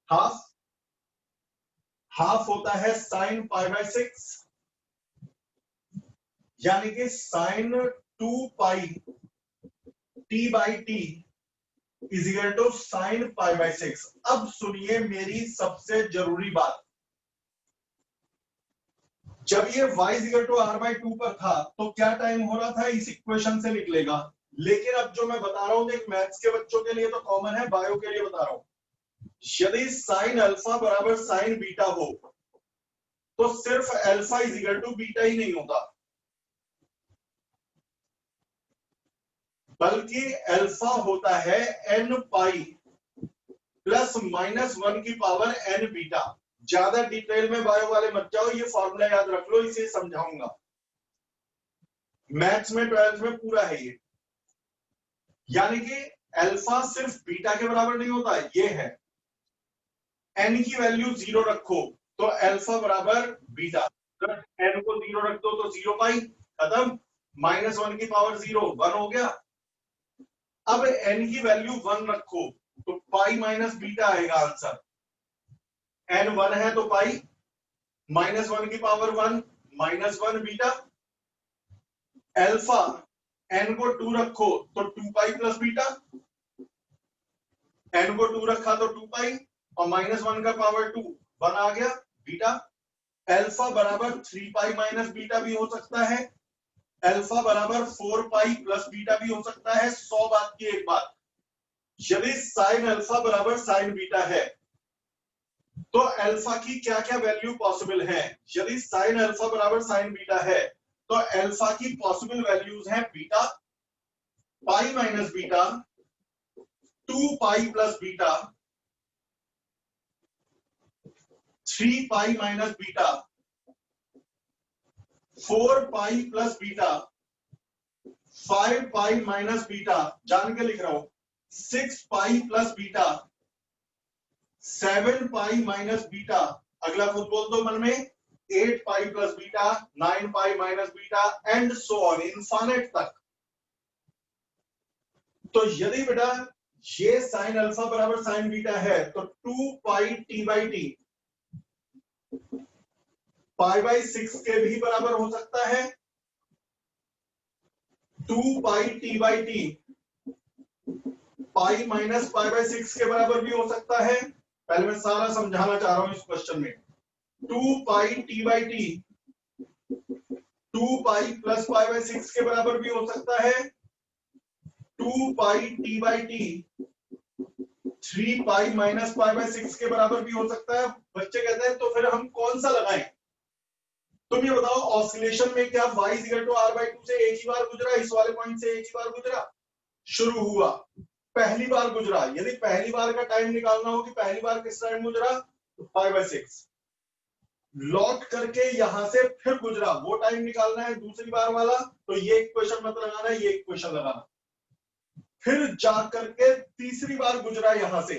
हाफ, हाफ होता है साइन π/6, यानी कि sine 2 pi t by T is equal to sine π/6। अब सुनिए मेरी सबसे जरूरी बात, जब ये y इक्वल टू r/2 पर था तो क्या टाइम हो रहा था, इस इक्वेशन से निकलेगा। लेकिन अब जो मैं बता रहा हूं देख, मैथ्स के बच्चों के लिए तो कॉमन है, बायो के लिए बता रहा हूं। यदि साइन अल्फा बराबर साइन बीटा हो तो सिर्फ alpha is equal to beta ही नहीं होता, बल्कि अल्फा होता है n पाई प्लस -1 की पावर n बीटा। ज्यादा डिटेल में बायो वाले मत जाओ, ये फॉर्मूला याद रख लो, इसे समझाऊंगा। मैथ्स में 12th में पूरा है ये। यानी कि अल्फा सिर्फ बीटा के बराबर नहीं होता, ये है n की वैल्यू 0 रखो तो अल्फा बराबर बीटा, n को 0 रख दो तो 0 पाई, खत्म। -1 की पावर 0, 1 हो गया। अब n की वैल्यू 1 रखो तो पाई माइनस बीटा आएगा आंसर। n 1 है तो पाई, -1 की पावर 1, -1 बीटा। अल्फा n को 2 रखो तो 2 पाई प्लस बीटा, n को 2 रखा तो 2 पाई और -1 का पावर 2, 1 आ गया बीटा। अल्फा बराबर 3 पाई माइनस बीटा भी हो सकता है, अल्फा बराबर 4 पाई प्लस बीटा भी हो सकता है। 100 बात की एक बात, यदि साइन अल्फा बराबर साइन बीटा है तो अल्फा की क्या क्या वैल्यू पॉसिबल है। यदि साइन अल्फा बराबर साइन बीटा है तो अल्फा की पॉसिबल वैल्यूज हैं beta, pi minus beta, 2 pi plus beta, 3 pi minus beta, 4 pi plus beta, 5 pi minus beta, जान के लिख रहा हूं, 6 pi plus beta, 7 pi minus beta, अगला खुद बोल दो मन में, 8 pi plus beta, 9 pi minus beta and so on infinite तक। तो यदि बेटा ये साइन अल्फा बराबर साइन बीटा है तो 2 पाई टी बाई टी π/6 के भी बराबर हो सकता है, 2 pi T by T pi minus π/6 के बराबर भी हो सकता है। पहले मैं सारा समझाना चाह रहा हूं इस क्वेश्चन में। 2 pi T by T 2 pi plus π/6 के बराबर भी हो सकता है, 2 pi T by T 3 pi minus π/6 के बराबर भी हो सकता है। बच्चे कहते हैं तो फिर हम कौन सा लगाएं। तुम ये बताओ, ऑसिलेशन में क्या y इक्वल टू r/2 से एक ही बार गुजरा, इस वाले पॉइंट से एक ही बार गुजरा, शुरू हुआ पहली बार गुजरा। यदि पहली बार का टाइम निकालना हो कि पहली बार किस टाइम गुजरा तो π/6, लौट करके यहां से फिर गुजरा, वो टाइम निकालना है दूसरी बार वाला, तो ये इक्वेशन मत लगाना, ये इक्वेशन लगाना। फिर जा करके तीसरी बार गुजरा यहां से,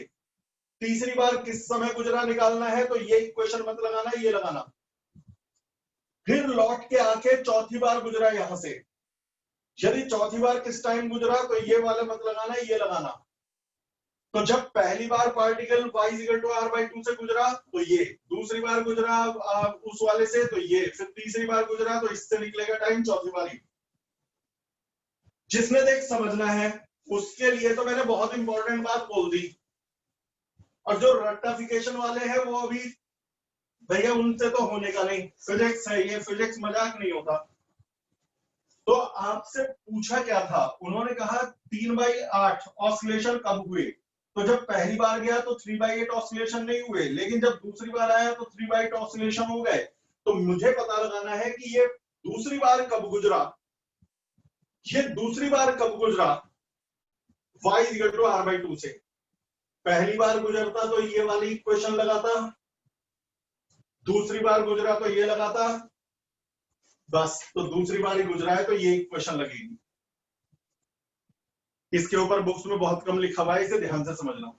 तीसरी बार किस समय गुजरा निकालना है, तो ये इक्वेशन मत लगाना, ये लगाना। फिर लौट के आके चौथी बार गुजरा यहां से, यदि चौथी बार किस टाइम गुजरा तो ये वाला मत लगाना, ये लगाना। तो जब पहली बार particle y equal to r/2 से गुजरा तो ये, दूसरी बार गुजरा उस वाले से तो ये, फिर तीसरी बार गुजरा तो इससे निकलेगा टाइम चौथी बारी। जिसने देख समझना है उसके लिए तो मैंने बहुत इंपॉर्टेंट बात बोल दी, और जो रेक्टिफिकेशन वाले हैं वो अभी भैया उनसे तो होने का नहीं, फिजिक्स है ये, फिजिक्स मजाक नहीं होता। तो आपसे पूछा क्या था, उन्होंने कहा 3/8 ऑसिलेशन कब हुए, तो जब पहली बार गया तो 3/8 ऑसिलेशन नहीं हुए, लेकिन जब दूसरी बार आया तो 3/8 ऑसिलेशन हो गए। तो मुझे पता लगाना है कि ये दूसरी बार कब गुजरा, ये दूसरी बार कब गुजरा y इक्वल टू r/2 से। पहली बार गुजरता तो ये वाली इक्वेशन लगाता, दूसरी बार गुजरा तो ये लगाता, बस। तो दूसरी बार ही गुजरा है तो ये इक्वेशन लगेगी। इसके ऊपर बुक्स में बहुत कम लिखा हुआ है, इसे ध्यान से समझना।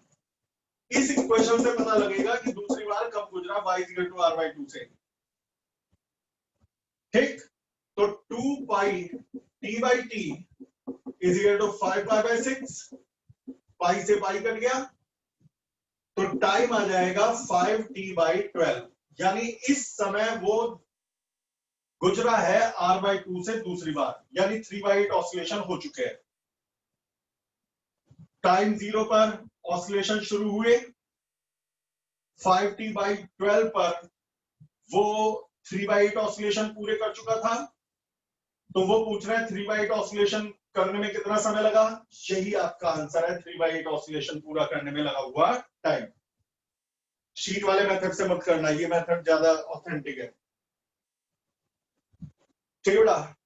इस इक्वेशन से पता लगेगा कि दूसरी बार कब गुजरा y equal to r by 2 से। ठीक, तो 2 pi t by T is equal to 5 pi by 6, पाई से पाई कट गया तो टाइम आ जाएगा 5t बाई 12, यानी इस समय वो गुजरा है r बाई 2 से दूसरी बार, यानी 3/8 ऑसिलेशन हो चुके हैं। टाइम 0 पर ऑसिलेशन शुरू हुए, 5t बाई 12 पर वो 3/8 ऑसिलेशन पूरे कर चुका था, तो वो पूछ रहा है 3/8 ऑसिलेशन करने में कितना समय लगा। यही आपका आंसर है, 3/8 ऑसिलेशन पूरा करने में लगा हुआ टाइम। शीट वाले मेथड से मत करना, ये मेथड ज्यादा ऑथेंटिक है। ठीक बेटा,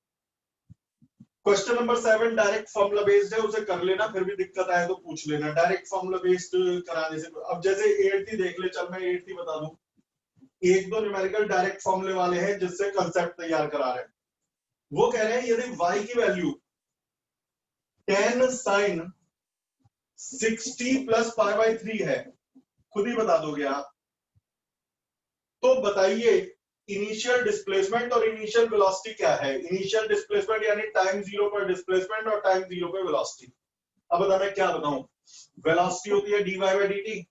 question number 7 direct formula based है, उसे कर लेना, फिर भी दिक्कत आए तो पूछ लेना। डायरेक्ट फॉर्मूला बेस्ड कराने से, अब जैसे 8th देख ले, चल मैं 8th बता दूं। एक दो न्यूमेरिकल डायरेक्ट फॉर्मूले वाले हैं जिससे कंसेप्ट तैयार करा रहे हैं। वो कह रहे हैं यदि y की value 10 sin 60 plus pi by 3 है, खुद ही बता दोगे आप, तो बताइए इनिशियल डिस्प्लेसमेंट और इनिशियल वेलोसिटी क्या है। इनिशियल डिस्प्लेसमेंट यानी टाइम 0 पर डिस्प्लेसमेंट और टाइम 0 पर वेलोसिटी। अब बता मैं क्या बताऊं, वेलोसिटी होती है dy बाई dt,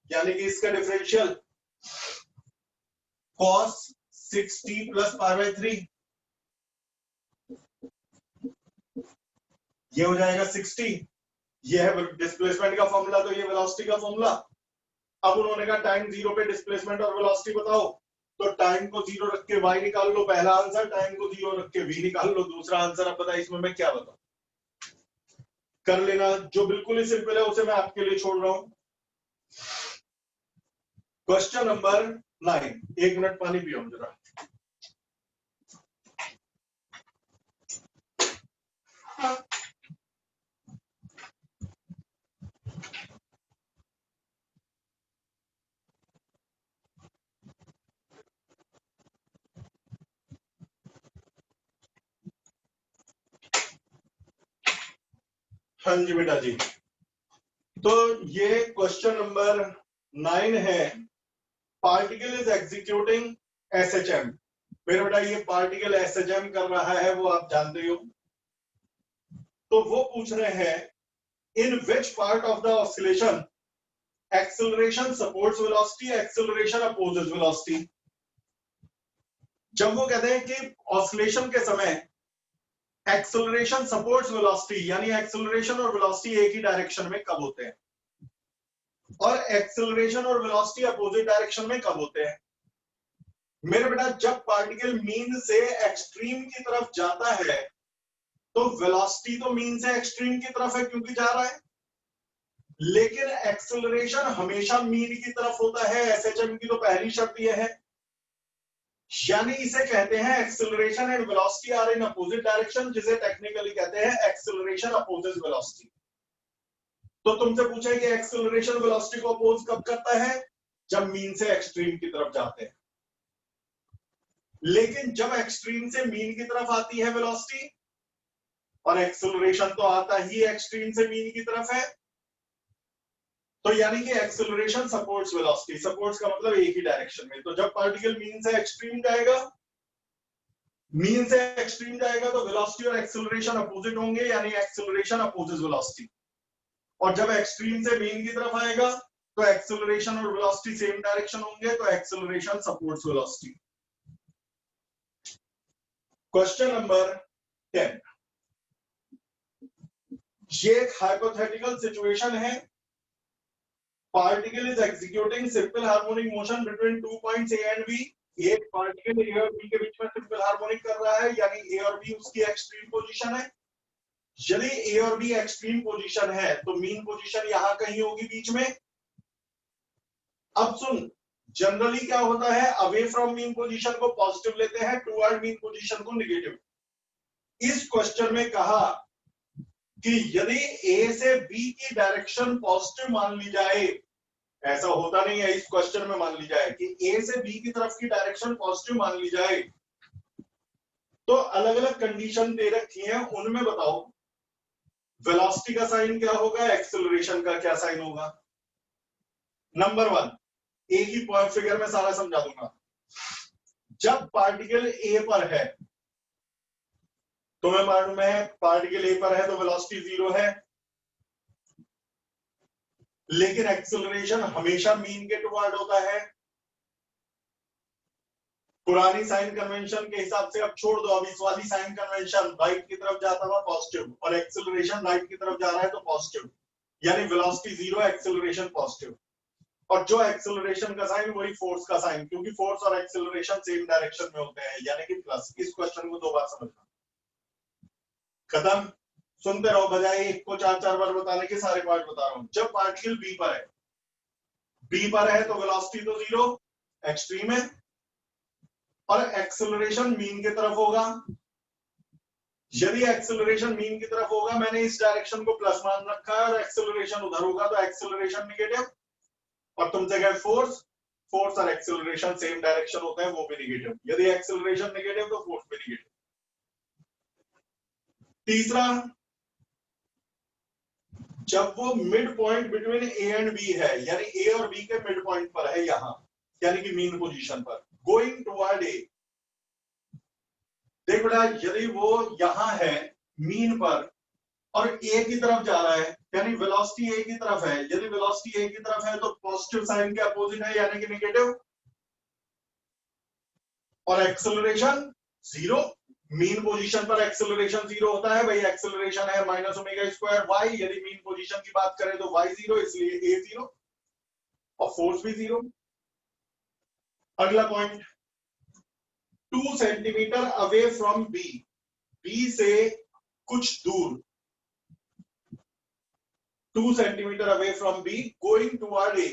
यानी कि इसका differential cos 60 plus pi by 3, ये हो जाएगा 60, ये है डिस्प्लेसमेंट का फॉर्मूला, तो ये वेलोसिटी का फॉर्मूला। अब उन्होंने कहा टाइम 0 पे डिस्प्लेसमेंट और वेलोसिटी बताओ, तो टाइम को 0 रख के y निकाल लो, पहला आंसर, टाइम को 0 रख के v निकाल लो, दूसरा आंसर। अब बताइए इसमें मैं क्या बताऊं, कर लेना, जो बिल्कुल ही सिंपल है उसे मैं आपके लिए छोड़ रहा हूं। क्वेश्चन नंबर 9, 1 मिनट पानी पियो जरा। हाँ जी बेटा जी, तो ये क्वेश्चन नंबर 9 है, पार्टिकल इज एग्जीक्यूटिंग एसएचएम। मेरा बेटा ये पार्टिकल एसएचएम कर रहा है, वो आप जानते हो। तो वो पूछ रहे हैं in which part of the oscillation acceleration supports velocity, acceleration opposes velocity. जब वो कहते हैं कि ऑसिलेशन के समय एक्सेलरेशन सपोर्ट्स वेलोसिटी, यानी एक्सेलरेशन और वेलोसिटी एक ही डायरेक्शन में कब होते हैं, और एक्सेलरेशन और वेलोसिटी अपोजिट डायरेक्शन में कब होते हैं। मेरे बेटा जब पार्टिकल मीन से एक्सट्रीम की तरफ जाता है तो वेलोसिटी तो मीन से एक्सट्रीम की तरफ है क्योंकि जा रहा है, लेकिन एक्सेलरेशन हमेशा मीन की तरफ होता है। एसएचएम की तो पहली शर्त यह है, यानी इसे कहते हैं acceleration and velocity are in opposite direction, जिसे टेक्निकली कहते हैं एक्सेलरेशन अपोजेस वेलोसिटी। तो तुमसे पूछे कि एक्सेलरेशन वेलोसिटी को अपोज कब करता है, जब मीन से एक्सट्रीम की तरफ जाते हैं। लेकिन जब एक्सट्रीम से मीन की तरफ आती है वेलोसिटी, और एक्सेलरेशन तो आता ही एक्सट्रीम से मीन की तरफ है, तो यानी कि एक्सेलरेशन सपोर्ट्स वेलोसिटी। सपोर्ट्स का मतलब एक ही डायरेक्शन में। तो जब पार्टिकल मीन से एक्सट्रीम जाएगा, तो वेलोसिटी और एक्सेलरेशन अपोजिट होंगे, यानी एक्सेलरेशन अपोजेस वेलोसिटी। और जब एक्सट्रीम से मीन की तरफ आएगा तो एक्सेलरेशन और वेलोसिटी सेम डायरेक्शन होंगे, तो acceleration supports velocity. Question number 10, ये एक हाइपोथेटिकल सिचुएशन है। Particle is executing simple harmonic motion between 2 points A and B. एक पार्टिकल ए और बी के बीच में सिंपल हार्मोनिक कर रहा है, यानी ए और बी उसकी एक्सट्रीम पोजीशन है। यदि ए और बी एक्सट्रीम पोजीशन है तो मीन पोजीशन यहां कहीं होगी बीच में। अब सुन, जनरली क्या होता है, अवे फ्रॉम मीन पोजीशन को पॉजिटिव लेते हैं, टुवर्ड मीन पोजीशन को नेगेटिव। इस क्वेश्चन में कहा कि यदि ए से बी की डायरेक्शन पॉजिटिव मान ली जाए, ऐसा होता नहीं है, इस क्वेश्चन में मान ली जाए कि ए से बी की तरफ की डायरेक्शन पॉजिटिव मान ली जाए, तो अलग अलग कंडीशन दे रखी हैं, उनमें बताओ वेलोसिटी का साइन क्या होगा, एक्सेलरेशन का क्या साइन होगा। नंबर 1, एक ही पॉइंट फिगर में सारा समझा दूंगा। जब पार्टिकल ए पर है, तुम्हें मालूम है पार्टिकल ए पर है तो वेलोसिटी 0 है, लेकिन एक्सेलरेशन हमेशा मीन के टुवर्ड होता है। पुरानी साइन कन्वेंशन के हिसाब से अब छोड़ दो, अब इस वाली साइन कन्वेंशन राइट की तरफ जाता हुआ पॉजिटिव और एक्सेलरेशन राइट की तरफ जा रहा है तो पॉजिटिव, यानी वेलोसिटी 0, एक्सेलरेशन पॉजिटिव। और जो एक्सेलरेशन का साइन वही फोर्स का साइन, क्योंकि फोर्स और एक्सेलरेशन सेम डायरेक्शन में होते हैं, यानी कि प्लस। इस क्वेश्चन को 2 बार समझना, खत्म। सुनते रहो, बजाय एक को 4-4 बार बताने के सारे पार्ट बता रहा हूं। जब पार्टिकल बी पर है तो वेलोसिटी तो 0 एक्सट्रीम है, और एक्सेलरेशन मीन की तरफ होगा। यदि एक्सेलरेशन मीन की तरफ होगा, मैंने इस डायरेक्शन को प्लस मान रखा है, और एक्सेलरेशन उधर होगा तो एक्सेलरेशन नेगेटिव। और तुमसे कहे फोर्स और एक्सेलरेशन सेम डायरेक्शन होते हैं, वो भी नेगेटिव। यदि एक्सेलरेशन नेगेटिव तो फोर्स भी नेगेटिव। तीसरा, जब वो mid point between A and B है, यानी ए और बी के मिड पॉइंट पर है, यहां यानी कि मीन पोजीशन पर, गोइंग टुवर्ड ए। देख बेटा, यदि वो यहां है मीन पर और ए की तरफ जा रहा है, यानी वेलोसिटी ए की तरफ है, यदि वेलोसिटी ए की तरफ है तो पॉजिटिव साइन के अपोजिट है, यानी कि नेगेटिव। और एक्सेलरेशन 0, मीन पोजीशन पर एक्सेलरेशन 0 होता है भाई। एक्सेलरेशन है -ओमेगा² y, यदि मीन पोजीशन की बात करें तो y 0, इसलिए a 0, और फोर्स भी 0। अगला point, 2 centimetre away from B से कुछ दूर, 2 centimetre away from B going toward A.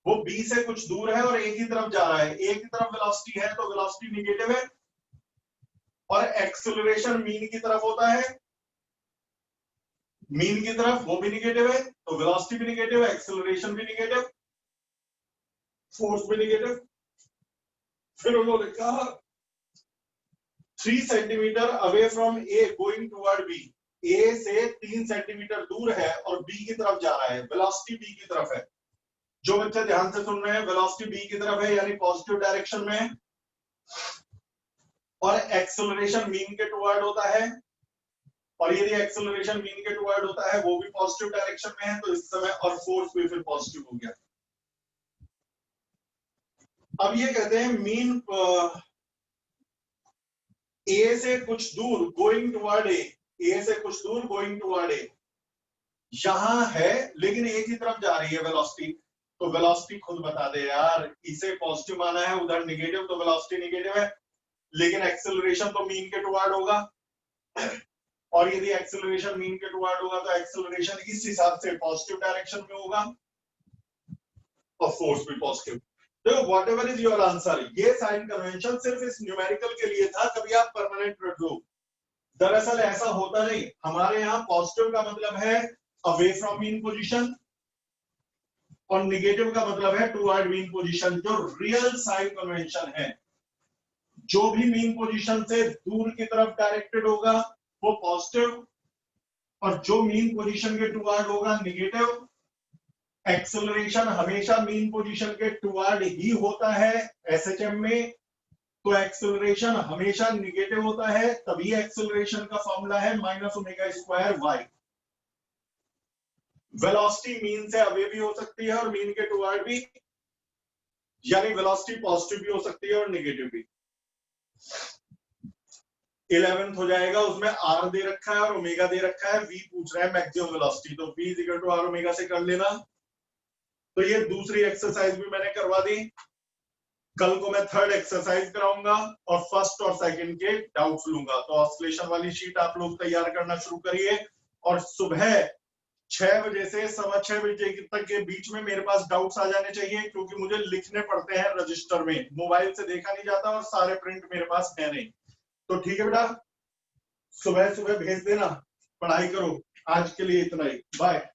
वो बी से कुछ दूर है और ए की तरफ जा रहा है। ए की तरफ वेलोसिटी है तो वेलोसिटी नेगेटिव है, और एक्सेलरेशन मीन की तरफ होता है, मीन की तरफ, वो भी नेगेटिव है, तो वेलोसिटी भी नेगेटिव, एक्सेलरेशन भी नेगेटिव, फोर्स भी नेगेटिव। फिर उन्होंने कहा 3 centimetre away from A going toward B, A से 3 सेंटीमीटर दूर है और बी की तरफ जा रहा है, वेलोसिटी बी की तरफ है। जो बच्चे ध्यान से सुन रहे हैं, वेलोसिटी बी की तरफ है यानी पॉजिटिव डायरेक्शन में है, और एक्सेलरेशन मीन के टुवर्ड होता है, और यदि एक्सेलरेशन मीन के टुवर्ड होता है वो भी पॉजिटिव डायरेक्शन में है, तो इस समय और फोर्स भी फिर पॉजिटिव हो गया। अब ये कहते हैं मीन ए से कुछ दूर गोइंग टुवर्ड ए से कुछ दूर गोइंग टुवर्ड ए, यहां है लेकिन ए की तरफ जा रही है वेलोसिटी, तो वेलोसिटी खुद बता दे यार, इसे पॉजिटिव माना है, उधर नेगेटिव, तो वेलोसिटी नेगेटिव है, लेकिन एक्सेलरेशन तो मीन के टुवर्ड होगा, और यदि एक्सेलरेशन मीन के टुवर्ड होगा तो एक्सेलरेशन इस हिसाब से पॉजिटिव डायरेक्शन में होगा, और फोर्स भी पॉजिटिव। देखो what ever is your answer, ये साइन कन्वेंशन सिर्फ इस न्यूमेरिकल के लिए था, कभी आप परमानेंट रख लो। दरअसल ऐसा होता नहीं, हमारे यहाँ पॉजिटिव का मतलब है अवे फ्रॉम मीन पोजीशन, और नेगेटिव का मतलब है टुवर्ड मीन पोजीशन। जो रियल साइन कन्वेंशन है, जो भी मीन पोजीशन से दूर की तरफ डायरेक्टेड होगा वो पॉजिटिव, और जो मीन पोजीशन के टुवर्ड होगा नेगेटिव। एक्सेलरेशन हमेशा मीन पोजीशन के टुवर्ड ही होता है एसएचएम में, तो एक्सेलरेशन हमेशा नेगेटिव होता है, तभी एक्सेलरेशन का फॉर्मूला है -ओमेगा² y। वेलोसिटी मीन से अवे भी हो सकती है और मीन के टुवर्ड भी, यानी वेलोसिटी पॉजिटिव भी हो सकती है और नेगेटिव भी। 11th हो जाएगा, उसमें r दे रखा है और ओमेगा दे रखा है, v पूछ रहा है मैक्सिमम वेलोसिटी, तो v = r ओमेगा से कर लेना। तो ये दूसरी एक्सरसाइज भी मैंने करवा दी। कल को मैं 3rd एक्सरसाइज कराऊंगा और 1st और 2nd के डाउट्स लूंगा, तो ऑस्लेशन वाली शीट आप लोग तैयार करना शुरू करिए, और सुबह 6 बजे से 6:15 बजे तक के बीच में मेरे पास डाउट्स आ जाने चाहिए, क्योंकि मुझे लिखने पड़ते हैं रजिस्टर में, मोबाइल से देखा नहीं जाता और सारे प्रिंट मेरे पास है नहीं। तो ठीक है बेटा, सुबह सुबह भेज देना, पढ़ाई करो। आज के लिए इतना ही, बाय।